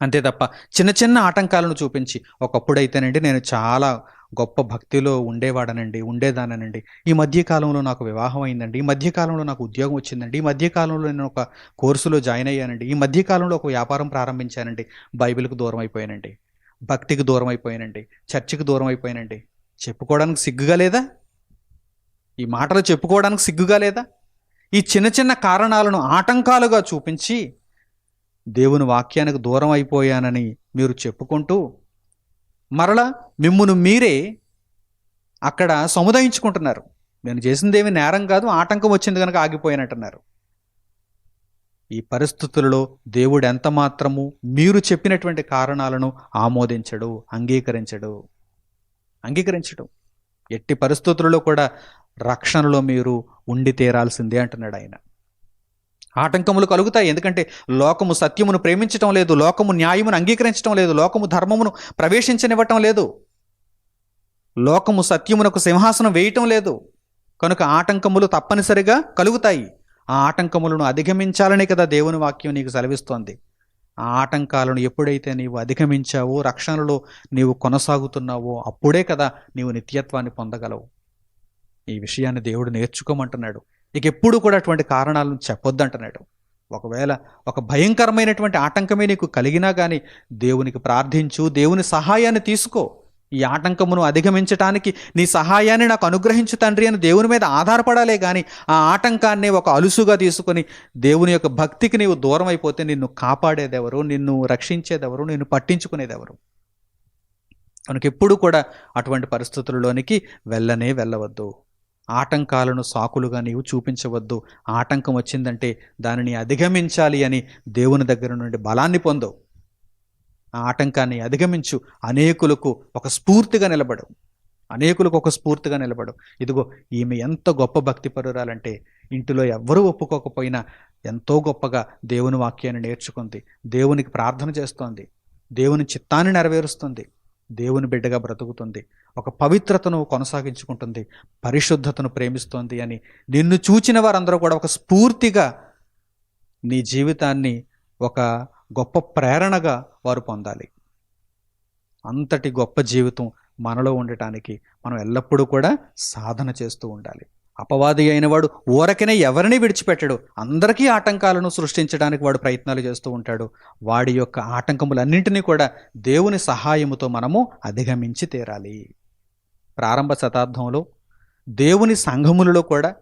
అంతే తప్ప చిన్న చిన్న ఆటంకాలను చూపించి, ఒకప్పుడైతేనండి నేను చాలా గొప్ప భక్తిలో ఉండేదానండి, ఈ మధ్యకాలంలో నాకు వివాహం అయిందండి, ఈ మధ్యకాలంలో నాకు ఉద్యోగం వచ్చిందండి, ఈ మధ్యకాలంలో నేను ఒక కోర్సులో జాయిన్ అయ్యానండి, ఈ మధ్యకాలంలో ఒక వ్యాపారం ప్రారంభించానండి, బైబిల్కి దూరం అయిపోయానండి, భక్తికి దూరం అయిపోయానండి, చర్చికి దూరం అయిపోయానండి. చెప్పుకోవడానికి సిగ్గుగా లేదా? ఈ మాటలు చెప్పుకోవడానికి సిగ్గుగా లేదా? ఈ చిన్న చిన్న కారణాలను ఆటంకాలుగా చూపించి దేవుని వాక్యానికి దూరం అయిపోయానని మీరు చెప్పుకుంటూ మరలా మిమ్మును మీరే అక్కడ సముదాయించుకుంటున్నారు. నేను చేసిందేమి నేరం కాదు, ఆటంకం వచ్చింది కనుక ఆగిపోయానంటున్నారు. ఈ పరిస్థితులలో దేవుడు ఎంత మాత్రము మీరు చెప్పినటువంటి కారణాలను ఆమోదించడు, అంగీకరించడు. ఎట్టి పరిస్థితులలో కూడా రక్షణలో మీరు ఉండి తీరాల్సిందే అంటున్నాడు ఆయన. ఆటంకములు కలుగుతాయి. ఎందుకంటే లోకము సత్యమును ప్రేమించటం లేదు, లోకము న్యాయమును అంగీకరించడం లేదు, లోకము ధర్మమును ప్రవేశించనివ్వటం లేదు, లోకము సత్యమునకు సింహాసనం వేయటం లేదు. కనుక ఆటంకములు తప్పనిసరిగా కలుగుతాయి. ఆ ఆటంకములను అధిగమించాలనే కదా దేవుని వాక్యం నీకు సెలవిస్తోంది. ఆ ఆటంకాలను ఎప్పుడైతే నీవు అధిగమించావో, రక్షణలో నీవు కొనసాగుతున్నావో, అప్పుడే కదా నీవు నిత్యత్వాన్ని పొందగలవు. ఈ విషయాన్ని దేవుడు నేర్చుకోమంటున్నాడు. ఇక ఎప్పుడు కూడా అటువంటి కారణాలను చెప్పొద్దంటున్నాడు. ఒకవేళ ఒక భయంకరమైనటువంటి ఆటంకమే నీకు కలిగినా కానీ దేవునికి ప్రార్థించు, దేవుని సహాయాన్ని తీసుకో. ఈ ఆటంకమును అధిగమించటానికి నీ సహాయాన్ని నాకు అనుగ్రహించు తండ్రి అని దేవుని మీద ఆధారపడాలే కానీ ఆ ఆటంకాన్ని ఒక అలుసుగా తీసుకొని దేవుని యొక్క భక్తికి నీవు దూరం అయిపోతే నిన్ను కాపాడేదెవరు, నిన్ను రక్షించేదెవరు, నిన్ను పట్టించుకునేదెవరు? కనుక ఎప్పుడు కూడా అటువంటి పరిస్థితుల్లోనికి వెళ్ళవద్దు. ఆటంకాలను సాకులుగా నీవు చూపించవద్దు. ఆటంకం వచ్చిందంటే దానిని అధిగమించాలి అని దేవుని దగ్గర నుండి బలాన్ని పొందు. ఆ ఆటంకాన్ని అధిగమించు. అనేకులకు ఒక స్ఫూర్తిగా నిలబడు. అనేకులకు ఒక స్ఫూర్తిగా నిలబడు. ఇదిగో ఈమె ఎంత గొప్ప భక్తిపరురాలంటే ఇంటిలో ఎవ్వరూ ఒప్పుకోకపోయినా ఎంతో గొప్పగా దేవుని వాక్యాన్ని నేర్చుకుంది, దేవునికి ప్రార్థన చేస్తోంది, దేవుని చిత్తాన్ని నెరవేరుస్తుంది, దేవుని బిడ్డగా బ్రతుకుతుంది, ఒక పవిత్రతను కొనసాగించుకుంటుంది, పరిశుద్ధతను ప్రేమిస్తోంది అని నిన్ను చూచిన వారందరూ కూడా ఒక స్ఫూర్తిగా నీ జీవితాన్ని ఒక గొప్ప ప్రేరణగా వారు పొందాలి. అంతటి గొప్ప జీవితం మనలో ఉండటానికి మనం ఎల్లప్పుడూ కూడా సాధన చేస్తూ ఉండాలి. అపవాది అయిన వాడు ఊరకనే ఎవరిని విడిచిపెట్టడు. అందరికీ ఆటంకాలను సృష్టించడానికి వాడు ప్రయత్నాలు చేస్తూ ఉంటాడు. వాడి యొక్క ఆటంకములన్నింటినీ కూడా దేవుని సహాయముతో మనము అధిగమించి తీరాలి. ప్రారంభ శతాబ్దంలో దేవుని సంఘములలో కూడా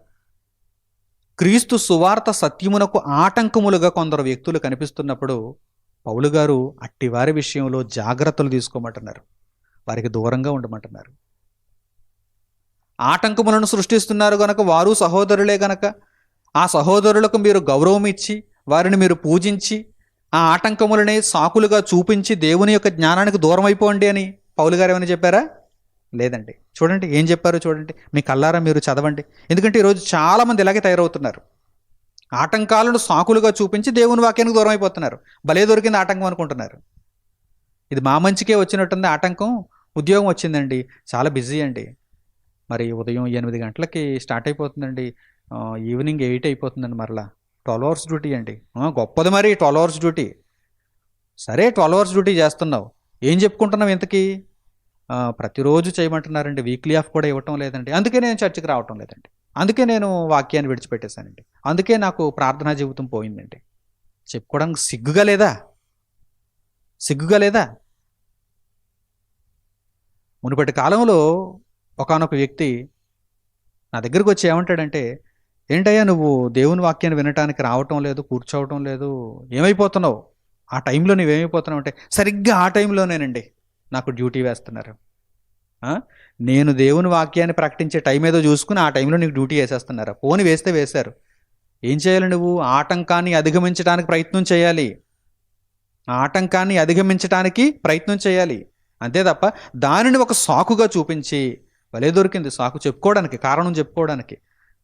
క్రీస్తు సువార్త సత్యమునకు ఆటంకములుగా కొందరు వ్యక్తులు కనిపిస్తున్నప్పుడు పౌలు గారు అట్టివారి విషయంలో జాగ్రత్తలు తీసుకోమంటున్నారు, వారికి దూరంగా ఉండమంటున్నారు. ఆటంకములను సృష్టిస్తున్నారు గనక వారు సహోదరులే గనక ఆ సహోదరులకు మీరు గౌరవం ఇచ్చి వారిని మీరు పూజించి ఆ ఆటంకములనే సాకులుగా చూపించి దేవుని యొక్క జ్ఞానానికి దూరం అయిపోండి అని పౌలు గారు ఏమైనా చెప్పారా? లేదండి. చూడండి ఏం చెప్పారో చూడండి, మీ కళ్ళారా మీరు చదవండి. ఎందుకంటే ఈరోజు చాలామంది ఇలాగే తయారవుతున్నారు. ఆటంకాలను సాకులుగా చూపించి దేవుని వాక్యానికి దూరం అయిపోతున్నారు. భలే దొరికింది ఆటంకం అనుకుంటున్నారు. ఇది మా మంచికే వచ్చినట్టుంది ఆటంకం. ఉద్యోగం వచ్చిందండి, చాలా బిజీ అండి, మరి ఉదయం 8 గంటలకి స్టార్ట్ అయిపోతుందండి, ఈవినింగ్ 8 అయిపోతుందండి, మరలా 12 అవర్స్ డ్యూటీ అండి. గొప్పది మరి 12 అవర్స్ డ్యూటీ. సరే 12 అవర్స్ డ్యూటీ చేస్తున్నావు, ఏం చెప్పుకుంటున్నావు ఇంతకీ? ప్రతిరోజు చేయమంటున్నారండి, వీక్లీ ఆఫ్ కూడా ఇవ్వటం లేదండి, అందుకే నేను చర్చికి రావటం లేదండి, అందుకే నేను వాక్యాన్ని విడిచిపెట్టేశానండి, అందుకే నాకు ప్రార్థనా జీవితం పోయిందండి. చెప్పుకోవడానికి సిగ్గుగా లేదా? సిగ్గుగా లేదా? మునుపటి కాలంలో ఒకానొక వ్యక్తి నా దగ్గరకు వచ్చి ఏమంటాడంటే, ఏంటయ్యా నువ్వు దేవుని వాక్యాన్ని వినటానికి రావటం లేదు, కూర్చోవటం లేదు, ఏమైపోతున్నావు? ఆ టైంలో నువ్వేమైపోతున్నావు అంటే, సరిగ్గా ఆ టైంలోనేనండి నాకు డ్యూటీ వేస్తున్నారు. నేను దేవుని వాక్యాన్ని ప్రకటించే టైం ఏదో చూసుకుని ఆ టైంలో నీకు డ్యూటీ వేసేస్తున్నారు. పోని వేస్తే వేశారు. ఏం చేయాలి నువ్వు? ఆటంకాన్ని అధిగమించడానికి ప్రయత్నం చేయాలి. ఆటంకాన్ని అధిగమించడానికి ప్రయత్నం చేయాలి, అంతే తప్ప దానిని ఒక సాకుగా చూపించి, భలే దొరికింది సాకు చెప్పుకోవడానికి, కారణం చెప్పుకోవడానికి.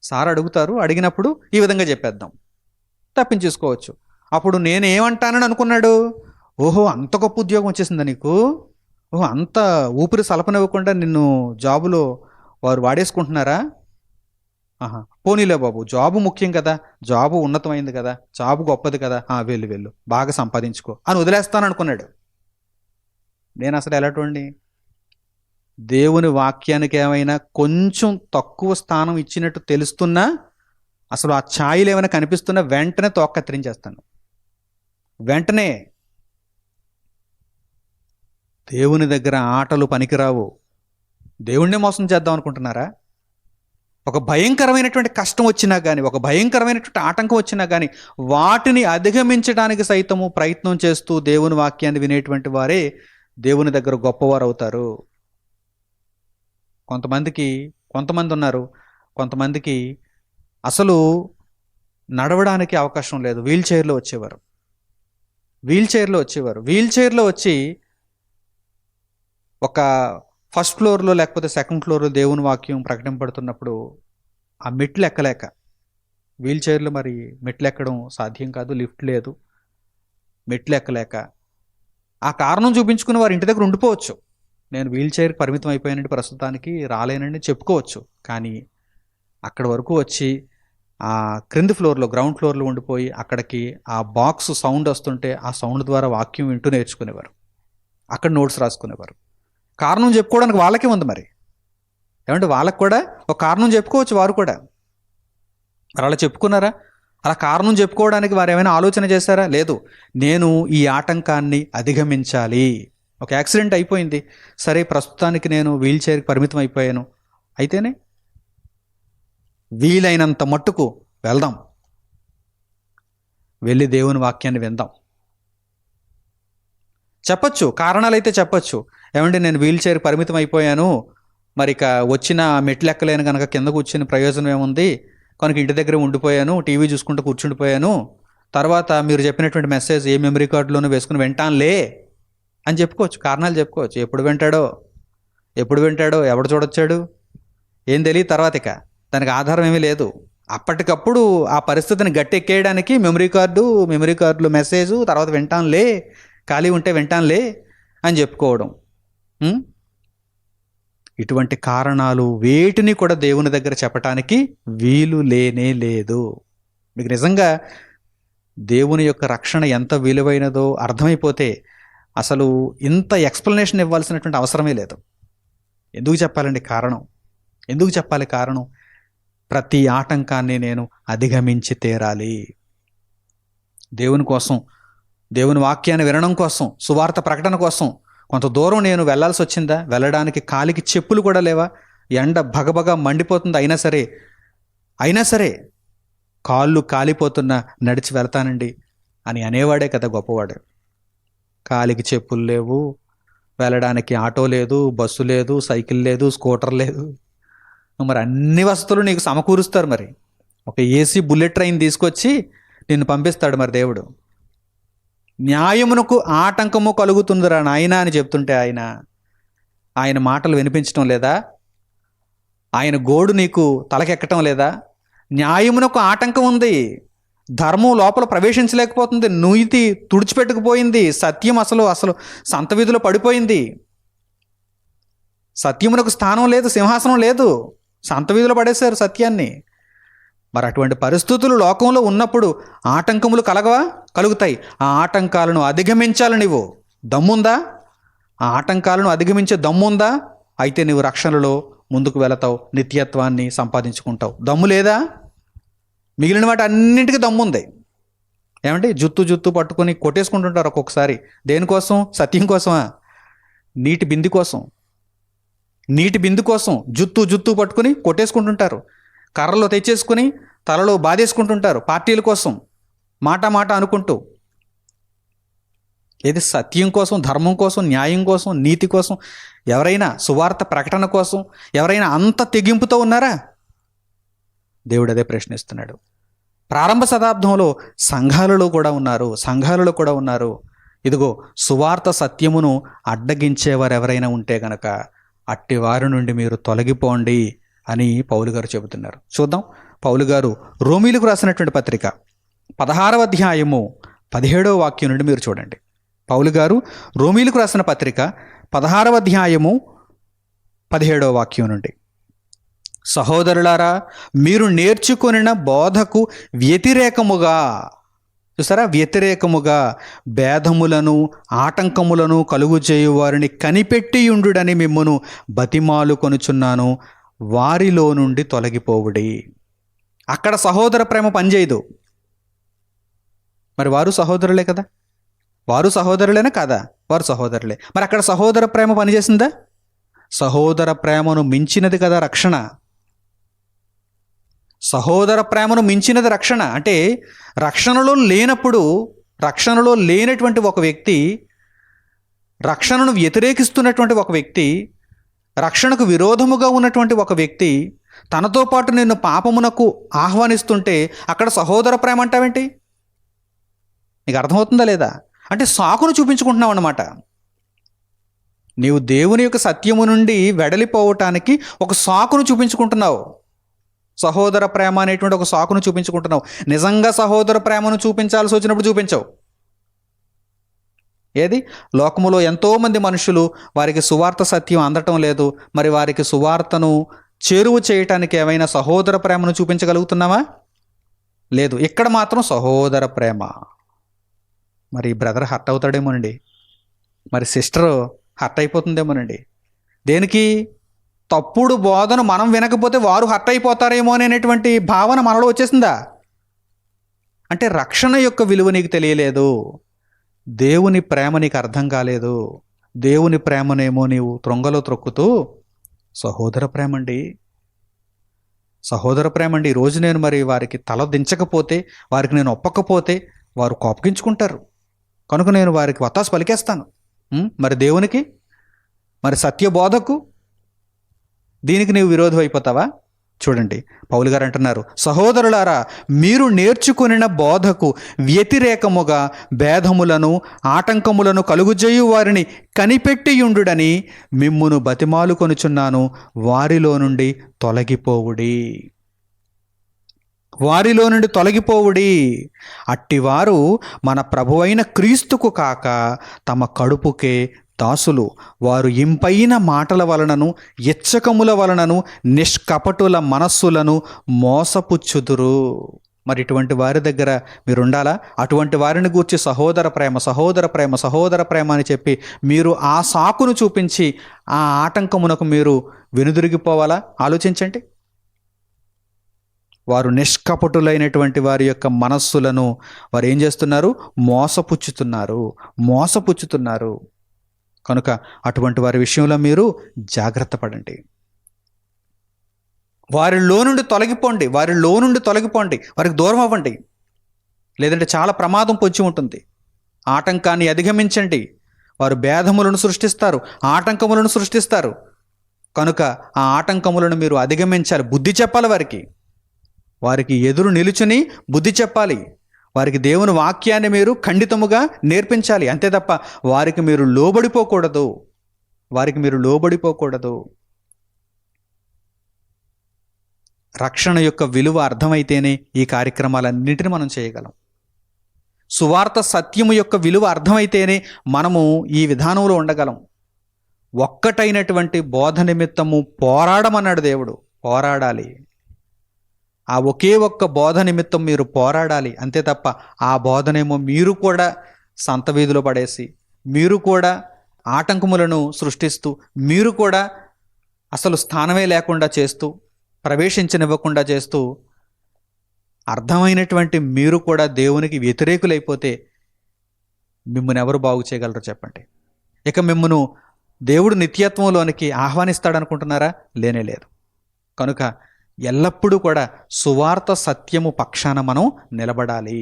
సార్ అడుగుతారు, అడిగినప్పుడు ఈ విధంగా చెప్పేద్దాం, తప్పించేసుకోవచ్చు. అప్పుడు నేనేమంటానని అనుకున్నాడు, ఓహో అంత గొప్ప ఉద్యోగం వచ్చేసిందా నీకు, ఓహో అంత ఊపిరి సలపనివ్వకుండా నిన్ను జాబులో వారు వాడేసుకుంటున్నారా, ఆహా పోనీలే బాబు, జాబు ముఖ్యం కదా, జాబు ఉన్నతమైంది కదా, జాబు గొప్పది కదా, వెళ్ళు వెళ్ళు బాగా సంపాదించుకో అని వదిలేస్తాను అనుకున్నాడు. నేను అసలు ఎలాంటి దేవుని వాక్యానికి ఏమైనా కొంచెం తక్కువ స్థానం ఇచ్చినట్టు తెలుస్తున్నా, అసలు ఆ ఛాయలు ఏమైనా కనిపిస్తున్నా వెంటనే తోక కత్తిరించేస్తాను. వెంటనే దేవుని దగ్గర ఆటలు పనికిరావు. దేవుణ్ణి మోసం చేద్దాం అనుకుంటున్నారా? ఒక భయంకరమైనటువంటి కష్టం వచ్చినా కానీ, ఒక భయంకరమైనటువంటి ఆటంకం వచ్చినా కానీ వాటిని అధిగమించడానికి సైతము ప్రయత్నం చేస్తూ దేవుని వాక్యాన్ని వినేటువంటి వారే దేవుని దగ్గర గొప్పవారు అవుతారు. కొంతమంది ఉన్నారు, కొంతమందికి అసలు నడవడానికి అవకాశం లేదు, వీల్ చైర్లో వచ్చేవారు. వీల్ చైర్లో వచ్చి ఒక ఫస్ట్ ఫ్లోర్లో లేకపోతే సెకండ్ ఫ్లోర్లో దేవుని వాక్యం ప్రకటింపడుతున్నప్పుడు ఆ మెట్లు ఎక్కలేక, వీల్ చైర్లో మరి మెట్లు ఎక్కడం సాధ్యం కాదు, లిఫ్ట్ లేదు, మెట్లు ఎక్కలేక ఆ కారణం చూపించుకుని వారి ఇంటి దగ్గర ఉండిపోవచ్చు. నేను వీల్ చైర్కి పరిమితం అయిపోయానండి, ప్రస్తుతానికి రాలేనని చెప్పుకోవచ్చు. కానీ అక్కడి వరకు వచ్చి ఆ క్రింది ఫ్లోర్లో, గ్రౌండ్ ఫ్లోర్లో ఉండిపోయి అక్కడికి ఆ బాక్స్ సౌండ్ వస్తుంటే ఆ సౌండ్ ద్వారా వాక్యం వింటూ నేర్చుకునేవారు, అక్కడ నోట్స్ రాసుకునేవారు. కారణం చెప్పుకోవడానికి వాళ్ళకే ఉంది మరి, ఏమంటే వాళ్ళకు కూడా ఒక కారణం చెప్పుకోవచ్చు. వారు కూడా మరి అలా చెప్పుకున్నారా? అలా కారణం చెప్పుకోవడానికి వారు ఏమైనా ఆలోచన చేశారా? లేదు. నేను ఈ ఆటంకాన్ని అధిగమించాలి. ఒక యాక్సిడెంట్ అయిపోయింది, సరే ప్రస్తుతానికి నేను వీల్ చైర్కి పరిమితం అయిపోయాను, అయితేనే వీలైనంత మట్టుకు వెళ్దాం, వెళ్ళి దేవుని వాక్యాన్ని విందాం. చెప్పచ్చు, కారణాలు అయితే చెప్పచ్చు. ఏమంటే నేను వీల్ చైర్ పరిమితం అయిపోయాను, మరి ఇక వచ్చిన మెట్లు ఎక్కలేను కనుక కింద కూర్చుని ప్రయోజనం ఏముంది, కనుక ఇంటి దగ్గర ఉండిపోయాను, టీవీ చూసుకుంటూ కూర్చుండిపోయాను, తర్వాత మీరు చెప్పినటువంటి మెసేజ్ ఏ మెమరీ కార్డులోనూ వేసుకుని వింటానులే అని చెప్పుకోవచ్చు, కారణాలు చెప్పుకోవచ్చు. ఎప్పుడు వింటాడో ఎవడు చూడొచ్చాడు ఏం తెలియదు. తర్వాత ఇక దానికి ఆధారం ఏమీ లేదు. అప్పటికప్పుడు ఆ పరిస్థితిని గట్టెక్కేయడానికి మెమరీ కార్డులో మెసేజ్, తర్వాత వింటానులే, ఖాళీ ఉంటే వింటానులే అని చెప్పుకోవడం. ఇటువంటి కారణాలు వేటిని కూడా దేవుని దగ్గర చెప్పటానికి వీలు లేనే లేదు. మీకు నిజంగా దేవుని యొక్క రక్షణ ఎంత విలువైనదో అర్థమైపోతే అసలు ఇంత ఎక్స్ప్లెనేషన్ ఇవ్వాల్సినటువంటి అవసరమే లేదు. ఎందుకు చెప్పాలండి కారణం? ఎందుకు చెప్పాలి కారణం? ప్రతి ఆటంకాన్ని నేను అధిగమించి తీరాలి. దేవుని కోసం, దేవుని వాక్యాన్ని వినడం కోసం, సువార్త ప్రకటన కోసం కొంత దూరం నేను వెళ్ళాల్సి వచ్చిందా? వెళ్ళడానికి కాలికి చెప్పులు కూడా లేవా? ఎండ భగభగ మండిపోతుంది, అయినా సరే కాళ్ళు కాలిపోతున్నా నడిచి వెళ్తానండి అని అనేవాడే కదా గొప్పవాడు. కాలికి చెప్పులు లేవు, వెళ్ళడానికి ఆటో లేదు, బస్సు లేదు, సైకిల్ లేదు, స్కూటర్ లేదు. మరి అన్ని వసతులు నీకు సమకూరుస్తారు. మరి ఒక ఏసీ బుల్లెట్ ట్రైన్ తీసుకొచ్చి నిన్ను పంపిస్తాడు మరి దేవుడు. న్యాయమునకు ఆటంకము కలుగుతుందిరా నాయనా అని చెప్తుంటే ఆయన మాటలు వినిపించటం లేదా? ఆయన గోడు నీకు తలకెక్కటం లేదా? న్యాయమునకు ఆటంకం ఉంది, ధర్మం లోపల ప్రవేశించలేకపోతుంది, నీతి తుడిచిపెట్టుకుపోయింది, సత్యం అసలు సంత వీధిలో పడిపోయింది. సత్యమునకు స్థానం లేదు, సింహాసనం లేదు, సంత వీధిలో పడేశారు సత్యాన్ని. మరి అటువంటి పరిస్థితులు లోకంలో ఉన్నప్పుడు ఆటంకములు కలుగుతాయి. ఆ ఆటంకాలను అధిగమించాలి. నువ్వు దమ్ముందా? ఆ ఆటంకాలను అధిగమించే దమ్ముందా? అయితే నువ్వు రక్షణలో ముందుకు వెళతావు, నిత్యత్వాన్ని సంపాదించుకుంటావు. దమ్ము లేదా? మిగిలిన వాటి అన్నింటికీ దమ్ముంది. ఏమంటే జుత్తు పట్టుకొని కొట్టేసుకుంటుంటారు ఒక్కొక్కసారి. దేనికోసం? సత్యం కోసమా? నీటి బిందు కోసం జుత్తు పట్టుకొని కొట్టేసుకుంటుంటారు. కర్రలో తెచ్చేసుకుని తలలో బాధేసుకుంటుంటారు పార్టీల కోసం, మాట అనుకుంటూ. ఏది సత్యం కోసం, ధర్మం కోసం, న్యాయం కోసం, నీతి కోసం, ఎవరైనా సువార్త ప్రకటన కోసం ఎవరైనా అంత తెగింపుతో ఉన్నారా? దేవుడు అదే ప్రశ్నిస్తున్నాడు. ప్రారంభ శతాబ్దంలో సంఘాలలో కూడా ఉన్నారు. ఇదిగో సువార్త సత్యమును అడ్డగించేవారు ఎవరైనా ఉంటే గనక అట్టి వారి నుండి మీరు తొలగిపోండి అని పౌలు గారు చెబుతున్నారు. చూద్దాం, పౌలు గారు రోమీలకు రాసినటువంటి పత్రిక 16వ అధ్యాయము 17వ వాక్యం నుండి మీరు చూడండి. పౌలు గారు రోమీలకు రాసిన పత్రిక 16వ అధ్యాయము 17వ వాక్యం నుండి, సహోదరులారా, మీరు నేర్చుకొనిన బోధకు వ్యతిరేకముగా, చూసారా, వ్యతిరేకముగా భేదములను ఆటంకములను కలుగు చేయు వారిని కనిపెట్టియుండుడని మిమ్మును బతిమాలు కొనుచున్నాను, వారిలో నుండి తొలగిపోవుడి. అక్కడ సహోదర ప్రేమ పనిచేయదు. మరి వారు సహోదరులే కదా? వారు సహోదరులేనా కాదా? వారు సహోదరులే. మరి అక్కడ సహోదర ప్రేమ పనిచేసిందా? సహోదర ప్రేమను మించినది కదా రక్షణ. సహోదర ప్రేమను మించినది రక్షణ. అంటే రక్షణలో లేనటువంటి ఒక వ్యక్తి, రక్షణను వ్యతిరేకిస్తున్నటువంటి ఒక వ్యక్తి, రక్షణకు విరోధముగా ఉన్నటువంటి ఒక వ్యక్తి తనతో పాటు నిన్ను పాపమునకు ఆహ్వానిస్తుంటే అక్కడ సహోదర ప్రేమ అంటావేంటి? నీకు అర్థమవుతుందా లేదా? అంటే సాకును చూపించుకుంటున్నావు అన్నమాట. నీవు దేవుని యొక్క సత్యము నుండి వెడలిపోవటానికి ఒక సాకును చూపించుకుంటున్నావు. సహోదర ప్రేమ అనేటువంటి ఒక సాకును చూపించుకుంటున్నావు. నిజంగా సహోదర ప్రేమను చూపించాల్సి వచ్చినప్పుడు చూపించవు. ఏది? లోకములో ఎంతోమంది మనుషులు, వారికి సువార్త సత్యం అందటం లేదు. మరి వారికి సువార్తను చేరువ చేయటానికి ఏమైనా సహోదర ప్రేమను చూపించగలుగుతున్నావా? లేదు. ఇక్కడ మాత్రం సహోదర ప్రేమ. మరి బ్రదర్ హర్ట్ అవుతాడేమోనండి, మరి సిస్టర్ హర్ట్ అయిపోతుందేమోనండి. దేనికి? తప్పుడు బోధను మనం వినకపోతే వారు హర్ట్ అయిపోతారేమో అనేటువంటి భావన మనలో వచ్చేసిందా? అంటే రక్షణ యొక్క విలువ నీకు తెలియలేదు, దేవుని ప్రేమ నీకు అర్థం కాలేదు. దేవుని ప్రేమనేమో నీవు త్రొంగలో త్రొక్కుతూ సహోదర ప్రేమ అండి. ఈరోజు నేను మరి వారికి తల దించకపోతే, వారికి నేను ఒప్పకపోతే వారు కోపగించుకుంటారు కనుక నేను వారికి వత్తాసు పలికేస్తాను. మరి దేవునికి, మరి సత్యబోధకు, దీనికి నీవు విరోధం అయిపోతావా? చూడండి, పౌలు గారు అంటున్నారు, సహోదరులారా, మీరు నేర్చుకొనిన బోధకు వ్యతిరేకముగా భేదములను ఆటంకములను కలుగుజేయు వారిని కనిపెట్టియుండుడని మిమ్మును బతిమాలు కొనుచున్నాను, వారిలో నుండి తొలగిపోవుడి. వారిలో నుండి తొలగిపోవుడి. అట్టివారు మన ప్రభువైన క్రీస్తుకు కాక తమ కడుపుకే దాసులు. వారు ఇంపైన మాటల వలనను ఇచ్చకముల వలనను నిష్కపటుల మనస్సులను మోసపుచ్చుదురు. మరి ఇటువంటి వారి దగ్గర మీరు ఉండాలా? అటువంటి వారిని గూర్చి సహోదర ప్రేమ, సహోదర ప్రేమ, సహోదర ప్రేమ అని చెప్పి మీరు ఆ సాకును చూపించి ఆ ఆటంకమునకు మీరు వెనుదిరిగిపోవాలా? ఆలోచించండి. వారు నిష్కపటులైనటువంటి వారి యొక్క మనస్సులను వారు ఏం చేస్తున్నారు? మోసపుచ్చుతున్నారు. కనుక అటువంటి వారి విషయంలో మీరు జాగ్రత్త పడండి. వారిలో నుండి తొలగిపోండి, వారికి దూరం అవ్వండి. లేదంటే చాలా ప్రమాదం పొంచి ఉంటుంది. ఆటంకాన్ని అధిగమించండి. వారు భేదములను సృష్టిస్తారు, ఆటంకములను సృష్టిస్తారు. కనుక ఆ ఆటంకములను మీరు అధిగమించాలి. బుద్ధి చెప్పాలి వారికి ఎదురు నిలుచుని బుద్ధి చెప్పాలి. వారికి దేవుని వాక్యాన్ని మీరు ఖండితముగా నేర్పించాలి. అంతే తప్ప వారికి మీరు లోబడిపోకూడదు. రక్షణ యొక్క విలువ అర్థమైతేనే ఈ కార్యక్రమాలన్నింటినీ మనం చేయగలం. సువార్త సత్యము యొక్క విలువ అర్థమైతేనే మనము ఈ విధానంలో ఉండగలం. ఒక్కటైనటువంటి బోధ నిమిత్తము పోరాడమన్నాడు దేవుడు. పోరాడాలి. ఆ ఒకే ఒక్క బోధ నిమిత్తం మీరు పోరాడాలి. అంతే తప్ప ఆ బోధనేమో మీరు కూడా సంత వీధిలో పడేసి, మీరు కూడా ఆటంకములను సృష్టిస్తూ, మీరు కూడా అసలు స్థానమే లేకుండా చేస్తూ, ప్రవేశించనివ్వకుండా చేస్తూ, అర్థమైనటువంటి మీరు కూడా దేవునికి వ్యతిరేకులైపోతే మిమ్మల్ని ఎవరు బాగు చేయగలరు చెప్పండి? ఇక మిమ్మను దేవుడు నిత్యత్వంలోనికి ఆహ్వానిస్తాడనుకుంటున్నారా? లేనేలేదు. కనుక ఎల్లప్పుడూ కూడా సువార్త సత్యము పక్షాన మనం నిలబడాలి.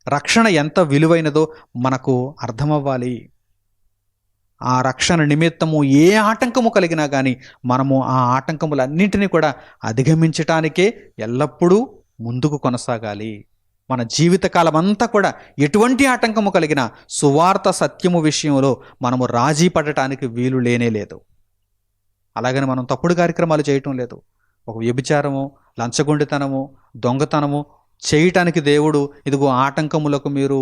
రక్షణ ఎంత విలువైనదో మనకు అర్థమవ్వాలి. ఆ రక్షణ నిమిత్తము ఏ ఆటంకము కలిగినా కానీ మనము ఆ ఆటంకములన్నింటినీ కూడా అధిగమించటానికే ఎల్లప్పుడూ ముందుకు కొనసాగాలి. మన జీవితకాలం అంతా కూడా ఎటువంటి ఆటంకము కలిగినా సువార్త సత్యము విషయంలో మనము రాజీ పడటానికి వీలు లేనేలేదు. అలాగని మనం తప్పుడు కార్యక్రమాలు చేయటం లేదు. ఒక వ్యభిచారము, లంచగొండితనము, దొంగతనము చేయటానికి దేవుడు ఇదిగో ఆటంకములకు మీరు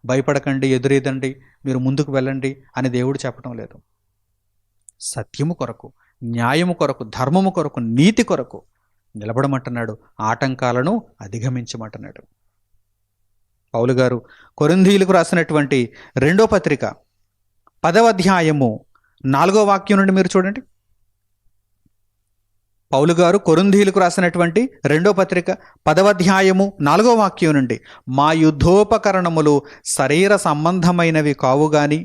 భయపడకండి, ఎదురేదండి, మీరు ముందుకు వెళ్ళండి అని దేవుడు చెప్పడం లేదు. సత్యము కొరకు, న్యాయము కొరకు, ధర్మము కొరకు, నీతి కొరకు నిలబడమంటున్నాడు. ఆటంకాలను అధిగమించమంటున్నాడు. పౌలు గారు కొరింథీయులకు రాసినటువంటి 2వ పత్రిక 10వ అధ్యాయము 4వ వాక్యం నుండి మీరు చూడండి. పౌలు గారు కొరింథీయులకు రాసినటువంటి 2వ పత్రిక 10వ అధ్యాయము 4వ వాక్యం నుండి, మా యుద్ధోపకరణములు శరీర సంబంధమైనవి కావు గాని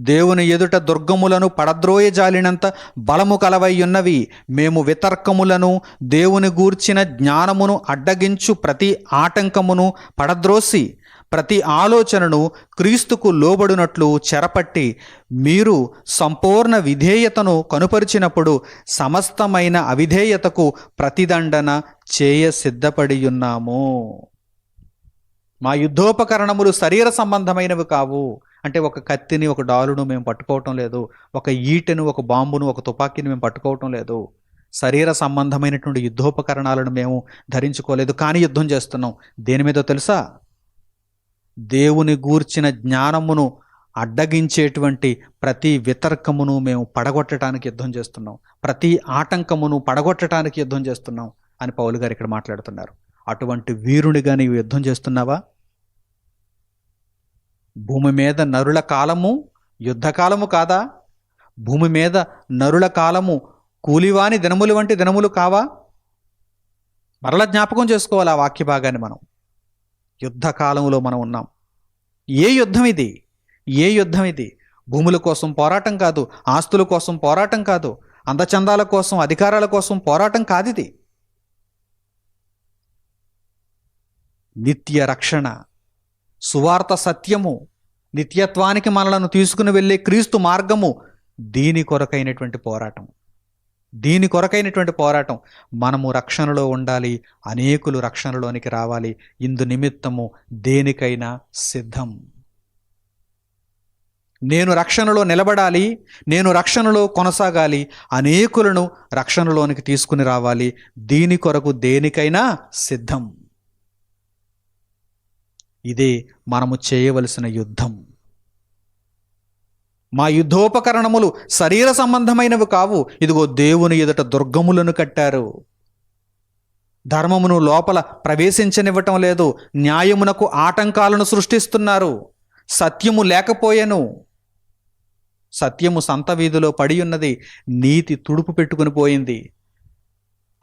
దేవుని ఎదుట దుర్గములను పడద్రోయజాలినంత బలము కలవయ్యున్నవి. మేము వితర్కములను, దేవుని గూర్చిన జ్ఞానమును అడ్డగించు ప్రతి ఆటంకమును పడద్రోసి ప్రతి ఆలోచనను క్రీస్తుకు లోబడినట్లు చెరపట్టి మీరు సంపూర్ణ విధేయతను కనుపరిచినప్పుడు సమస్తమైన అవిధేయతకు ప్రతిదండన చేయ సిద్ధపడి ఉన్నాము. మా యుద్ధోపకరణములు శరీర సంబంధమైనవి కావు. అంటే ఒక కత్తిని, ఒక డాలును మేము పట్టుకోవటం లేదు. ఒక ఈటెను, ఒక బాంబును, ఒక తుపాకీని మేము పట్టుకోవటం లేదు. శరీర సంబంధమైనటువంటి యుద్ధోపకరణాలను మేము ధరించుకోలేదు. కానీ యుద్ధం చేస్తున్నాం. దేని మీదో తెలుసా? దేవుని గూర్చిన జ్ఞానమును అడ్డగించేటువంటి ప్రతి వితర్కమును మేము పడగొట్టడానికి యుద్ధం చేస్తున్నాం. ప్రతి ఆటంకమును పడగొట్టడానికి యుద్ధం చేస్తున్నాం అని పౌలు గారు ఇక్కడ మాట్లాడుతున్నారు. అటువంటి వీరునిగా నీవు యుద్ధం చేస్తున్నావా? భూమి మీద నరుల కాలము యుద్ధకాలము కాదా? భూమి మీద నరుల కాలము కూలివాని దినములు వంటి దినములు కావా? మరలా జ్ఞాపకం చేసుకోవాలి ఆ వాక్య భాగాన్ని. మనం యుద్ధకాలంలో మనం ఉన్నాం. ఏ యుద్ధం ఇది? ఏ యుద్ధం ఇది? భూముల కోసం పోరాటం కాదు, ఆస్తుల కోసం పోరాటం కాదు, అందచందాల కోసం, అధికారాల కోసం పోరాటం కాదు. ఇది నిత్య రక్షణ, సువార్త సత్యము, నిత్యత్వానికి మనలను తీసుకుని వెళ్ళే క్రీస్తు మార్గము, దీని కొరకైనటువంటి పోరాటం. దీని కొరకైనటువంటి పోరాటం. మనము రక్షణలో ఉండాలి, అనేకులు రక్షణలోనికి రావాలి. ఇందు నిమిత్తము దేనికైనా సిద్ధం. నేను రక్షణలో నిలబడాలి, నేను రక్షణలో కొనసాగాలి, అనేకులను రక్షణలోనికి తీసుకుని రావాలి. దీని కొరకు దేనికైనా సిద్ధం. ఇదే మనము చేయవలసిన యుద్ధం. మా యుద్ధోపకరణములు శరీర సంబంధమైనవి కావు. ఇదిగో దేవుని ఎదుట దుర్గములను కట్టారు. ధర్మమును లోపల ప్రవేశించనివ్వటం లేదు. న్యాయమునకు ఆటంకాలను సృష్టిస్తున్నారు. సత్యము లేకపోయెను. సత్యము సంత వీధిలో పడి ఉన్నది, నీతి తుడుపు పెట్టుకుని పోయింది.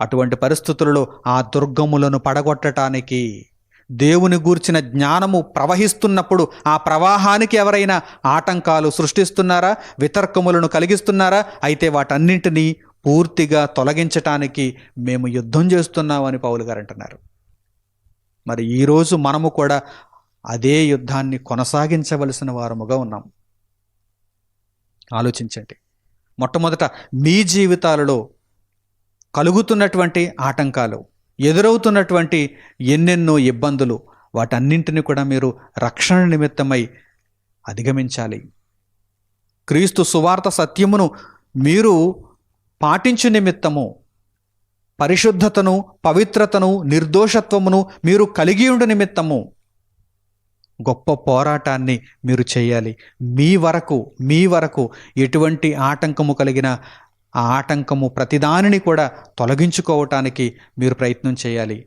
అటువంటి పరిస్థితులలో ఆ దుర్గములను పడగొట్టడానికి, దేవుని గూర్చిన జ్ఞానము ప్రవహిస్తున్నప్పుడు ఆ ప్రవాహానికి ఎవరైనా ఆటంకాలు సృష్టిస్తున్నారా, వితర్కములను కలిగిస్తున్నారా? అయితే వాటన్నింటినీ పూర్తిగా తొలగించటానికి మేము యుద్ధం చేస్తున్నామని పౌలు గారు అంటున్నారు. మరి ఈరోజు మనము కూడా అదే యుద్ధాన్ని కొనసాగించవలసిన వారముగా ఉన్నాం. ఆలోచించండి. మొట్టమొదట మీ జీవితాలలో కలుగుతున్నటువంటి ఆటంకాలు, ఎదురవుతున్నటువంటి ఎన్నెన్నో ఇబ్బందులు, వాటన్నింటినీ కూడా మీరు రక్షణ నిమిత్తమై అధిగమించాలి. క్రీస్తు సువార్త సత్యమును మీరు పాటించు నిమిత్తము, పరిశుద్ధతను, పవిత్రతను, నిర్దోషత్వమును మీరు కలిగి ఉండు నిమిత్తము గొప్ప పోరాటాన్ని మీరు చేయాలి. మీ వరకు ఎటువంటి ఆటంకము కలిగిన ఆ ఆటంకము ప్రతిదానిని కూడా తొలగించుకోవటానికి మీరు ప్రయత్నం చేయాలి.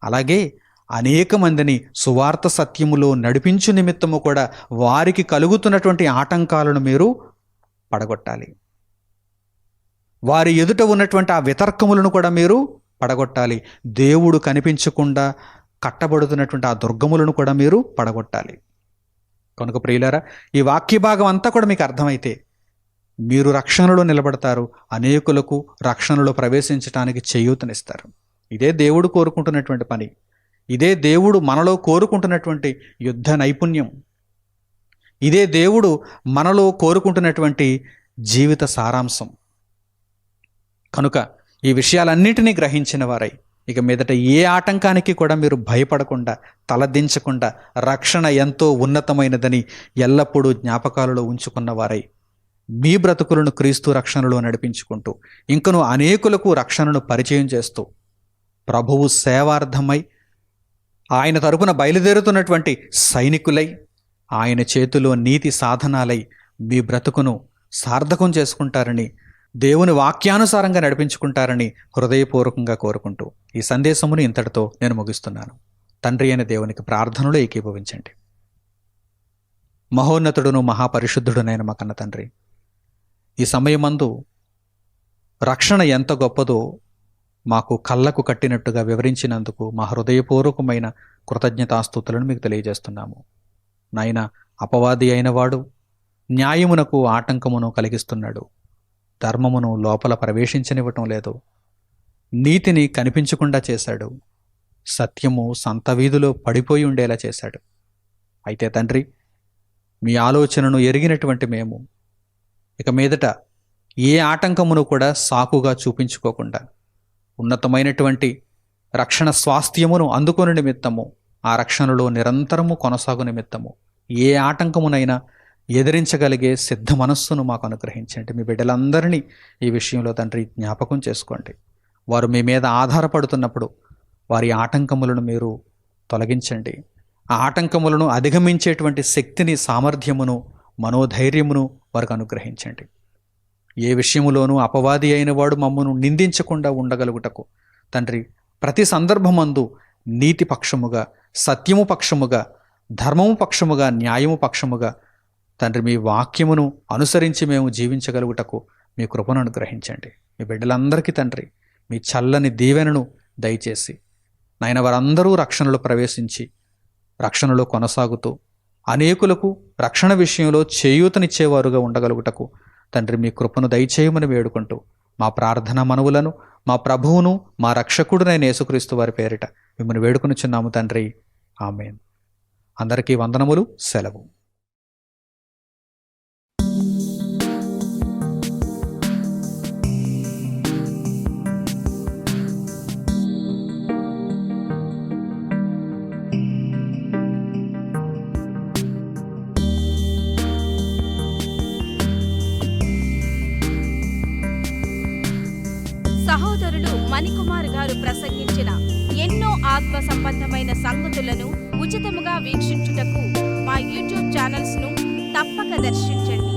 అలాగే అనేక మందిని సువార్త సత్యములో నడిపించు నిమిత్తము కూడా వారికి కలుగుతున్నటువంటి ఆటంకాలను మీరు పడగొట్టాలి. వారి ఎదుట ఉన్నటువంటి ఆ వితర్కములను కూడా మీరు పడగొట్టాలి. దేవుడు కనిపించకుండా కట్టబడుతున్నటువంటి ఆ దుర్గములను కూడా మీరు పడగొట్టాలి. కనుక ప్రియులారా, ఈ వాక్య భాగం అంతా కూడా మీకు అర్థమైతే మీరు రక్షణలో నిలబడతారు, అనేకులకు రక్షణలో ప్రవేశించడానికి చేయూతనిస్తారు. ఇదే దేవుడు కోరుకుంటున్నటువంటి పని. ఇదే దేవుడు మనలో కోరుకుంటున్నటువంటి యుద్ధ నైపుణ్యం. ఇదే దేవుడు మనలో కోరుకుంటున్నటువంటి జీవిత సారాంశం. కనుక ఈ విషయాలన్నింటినీ గ్రహించిన వారై ఇక మీదట ఏ ఆటంకానికి కూడా మీరు భయపడకుండా, తలదించకుండా, రక్షణ ఎంతో ఉన్నతమైనదని ఎల్లప్పుడూ జ్ఞాపకాలలో ఉంచుకున్న వారై మీ బ్రతుకులను క్రీస్తు రక్షణలో నడిపించుకుంటూ, ఇంకను అనేకులకు రక్షణను పరిచయం చేస్తూ, ప్రభువు సేవార్థమై ఆయన తరపున బయలుదేరుతున్నటువంటి సైనికులై, ఆయన చేతిలో నీతి సాధనాలై మీ బ్రతుకును సార్థకం చేసుకుంటారని, దేవుని వాక్యానుసారంగా నడిపించుకుంటారని హృదయపూర్వకంగా కోరుకుంటూ ఈ సందేశమును ఇంతటితో నేను ముగిస్తున్నాను. తండ్రి అయిన దేవునికి ప్రార్థనలో ఏకీభవించండి. మహోన్నతుడును మహాపరిశుద్ధుడునైన మా కన్న తండ్రి, ఈ సమయమందు రక్షణ ఎంత గొప్పదో మాకు కళ్ళకు కట్టినట్టుగా వివరించినందుకు మా హృదయపూర్వకమైన కృతజ్ఞతాస్తుతులను మీకు తెలియజేస్తున్నాము. నాయన, అపవాది అయిన వాడు న్యాయమునకు ఆటంకమును కలిగిస్తున్నాడు. ధర్మమును లోపల ప్రవేశించనివ్వటం లేదు. నీతిని కనిపించకుండా చేశాడు. సత్యము సంత వీధిలో పడిపోయి ఉండేలా చేశాడు. అయితే తండ్రి, మీ ఆలోచనను ఎరిగినటువంటి మేము ఇక మీదట ఏ ఆటంకమును కూడా సాకుగా చూపించుకోకుండా ఉన్నతమైనటువంటి రక్షణ స్వాస్థ్యమును అందుకుని నిమిత్తము, ఆ రక్షణలో నిరంతరము కొనసాగు నిమిత్తము ఏ ఆటంకమునైనా ఎదిరించగలిగే సిద్ధ మనస్సును మాకు అనుగ్రహించండి. మీ బిడ్డలందరినీ ఈ విషయంలో తండ్రి జ్ఞాపకం చేసుకోండి. వారు మీ మీద ఆధారపడుతున్నప్పుడు వారి ఆటంకములను మీరు తొలగించండి. ఆ ఆటంకములను అధిగమించేటువంటి శక్తిని, సామర్థ్యమును, మనోధైర్యమును వారికి అనుగ్రహించండి. ఏ విషయములోనూ అపవాది అయిన వాడు మమ్మను నిందించకుండా ఉండగలుగుటకు తండ్రి ప్రతి సందర్భమందు నీతి పక్షముగా, సత్యము పక్షముగా, ధర్మము పక్షముగా, న్యాయము పక్షముగా తండ్రి మీ వాక్యమును అనుసరించి మేము జీవించగలుగుటకు మీ కృపను అనుగ్రహించండి. మీ బిడ్డలందరికీ తండ్రి మీ చల్లని దీవెనను దయచేసి నాయన వారందరూ రక్షణలో ప్రవేశించి రక్షణలో కొనసాగుతూ అనేకులకు రక్షణ విషయంలో చేయూతనిచ్చేవారుగా ఉండగలుగుటకు తండ్రి మీ కృపను దయచేయమని వేడుకుంటూ మా ప్రార్థన మనవులను మా ప్రభువును మా రక్షకుడునైన యేసుక్రీస్తు వారి పేరిట మిమ్మల్ని వేడుకొనుచున్నాము తండ్రి. ఆమేన్. అందరికీ వందనములు. సెలవు. మణికుమార్ గారు ప్రసంగించిన ఎన్నో ఆత్మ సంబంధమైన సంగతులను ఉచితముగా వీక్షించుటకు మా యూట్యూబ్ ఛానల్స్ ను తప్పక దర్శించండి.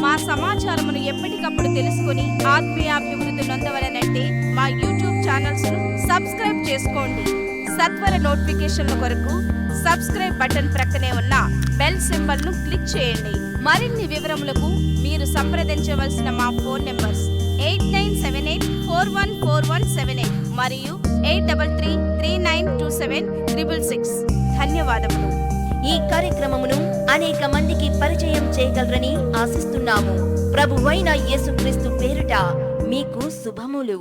మా సమాచారమును ఎప్పటికప్పుడు తెలుసుకుని ఆత్మీయాభివృద్ధి నొందవలనంటే మా యూట్యూబ్ ఛానల్స్ ను సబ్స్క్రైబ్ చేసుకోండి. సత్వర నోటిఫికేషన్ల కొరకు సబ్స్క్రైబ్ బటన్ ప్రక్కనే ఉన్న బెల్ సింబల్ ను క్లిక్ చేయండి. మరిన్ని వివరములకు మీరు సంప్రదించవలసిన మా ఫోన్ నెంబర్స్ 8978414178 మరియు 83392766. ధన్యవాదములు. ఈ కార్యక్రమమును అనేక మందికి పరిచయం చేయగలరని ఆశిస్తున్నాము. ప్రభువైన యేసుక్రీస్తు పేరిట మీకు శుభములు.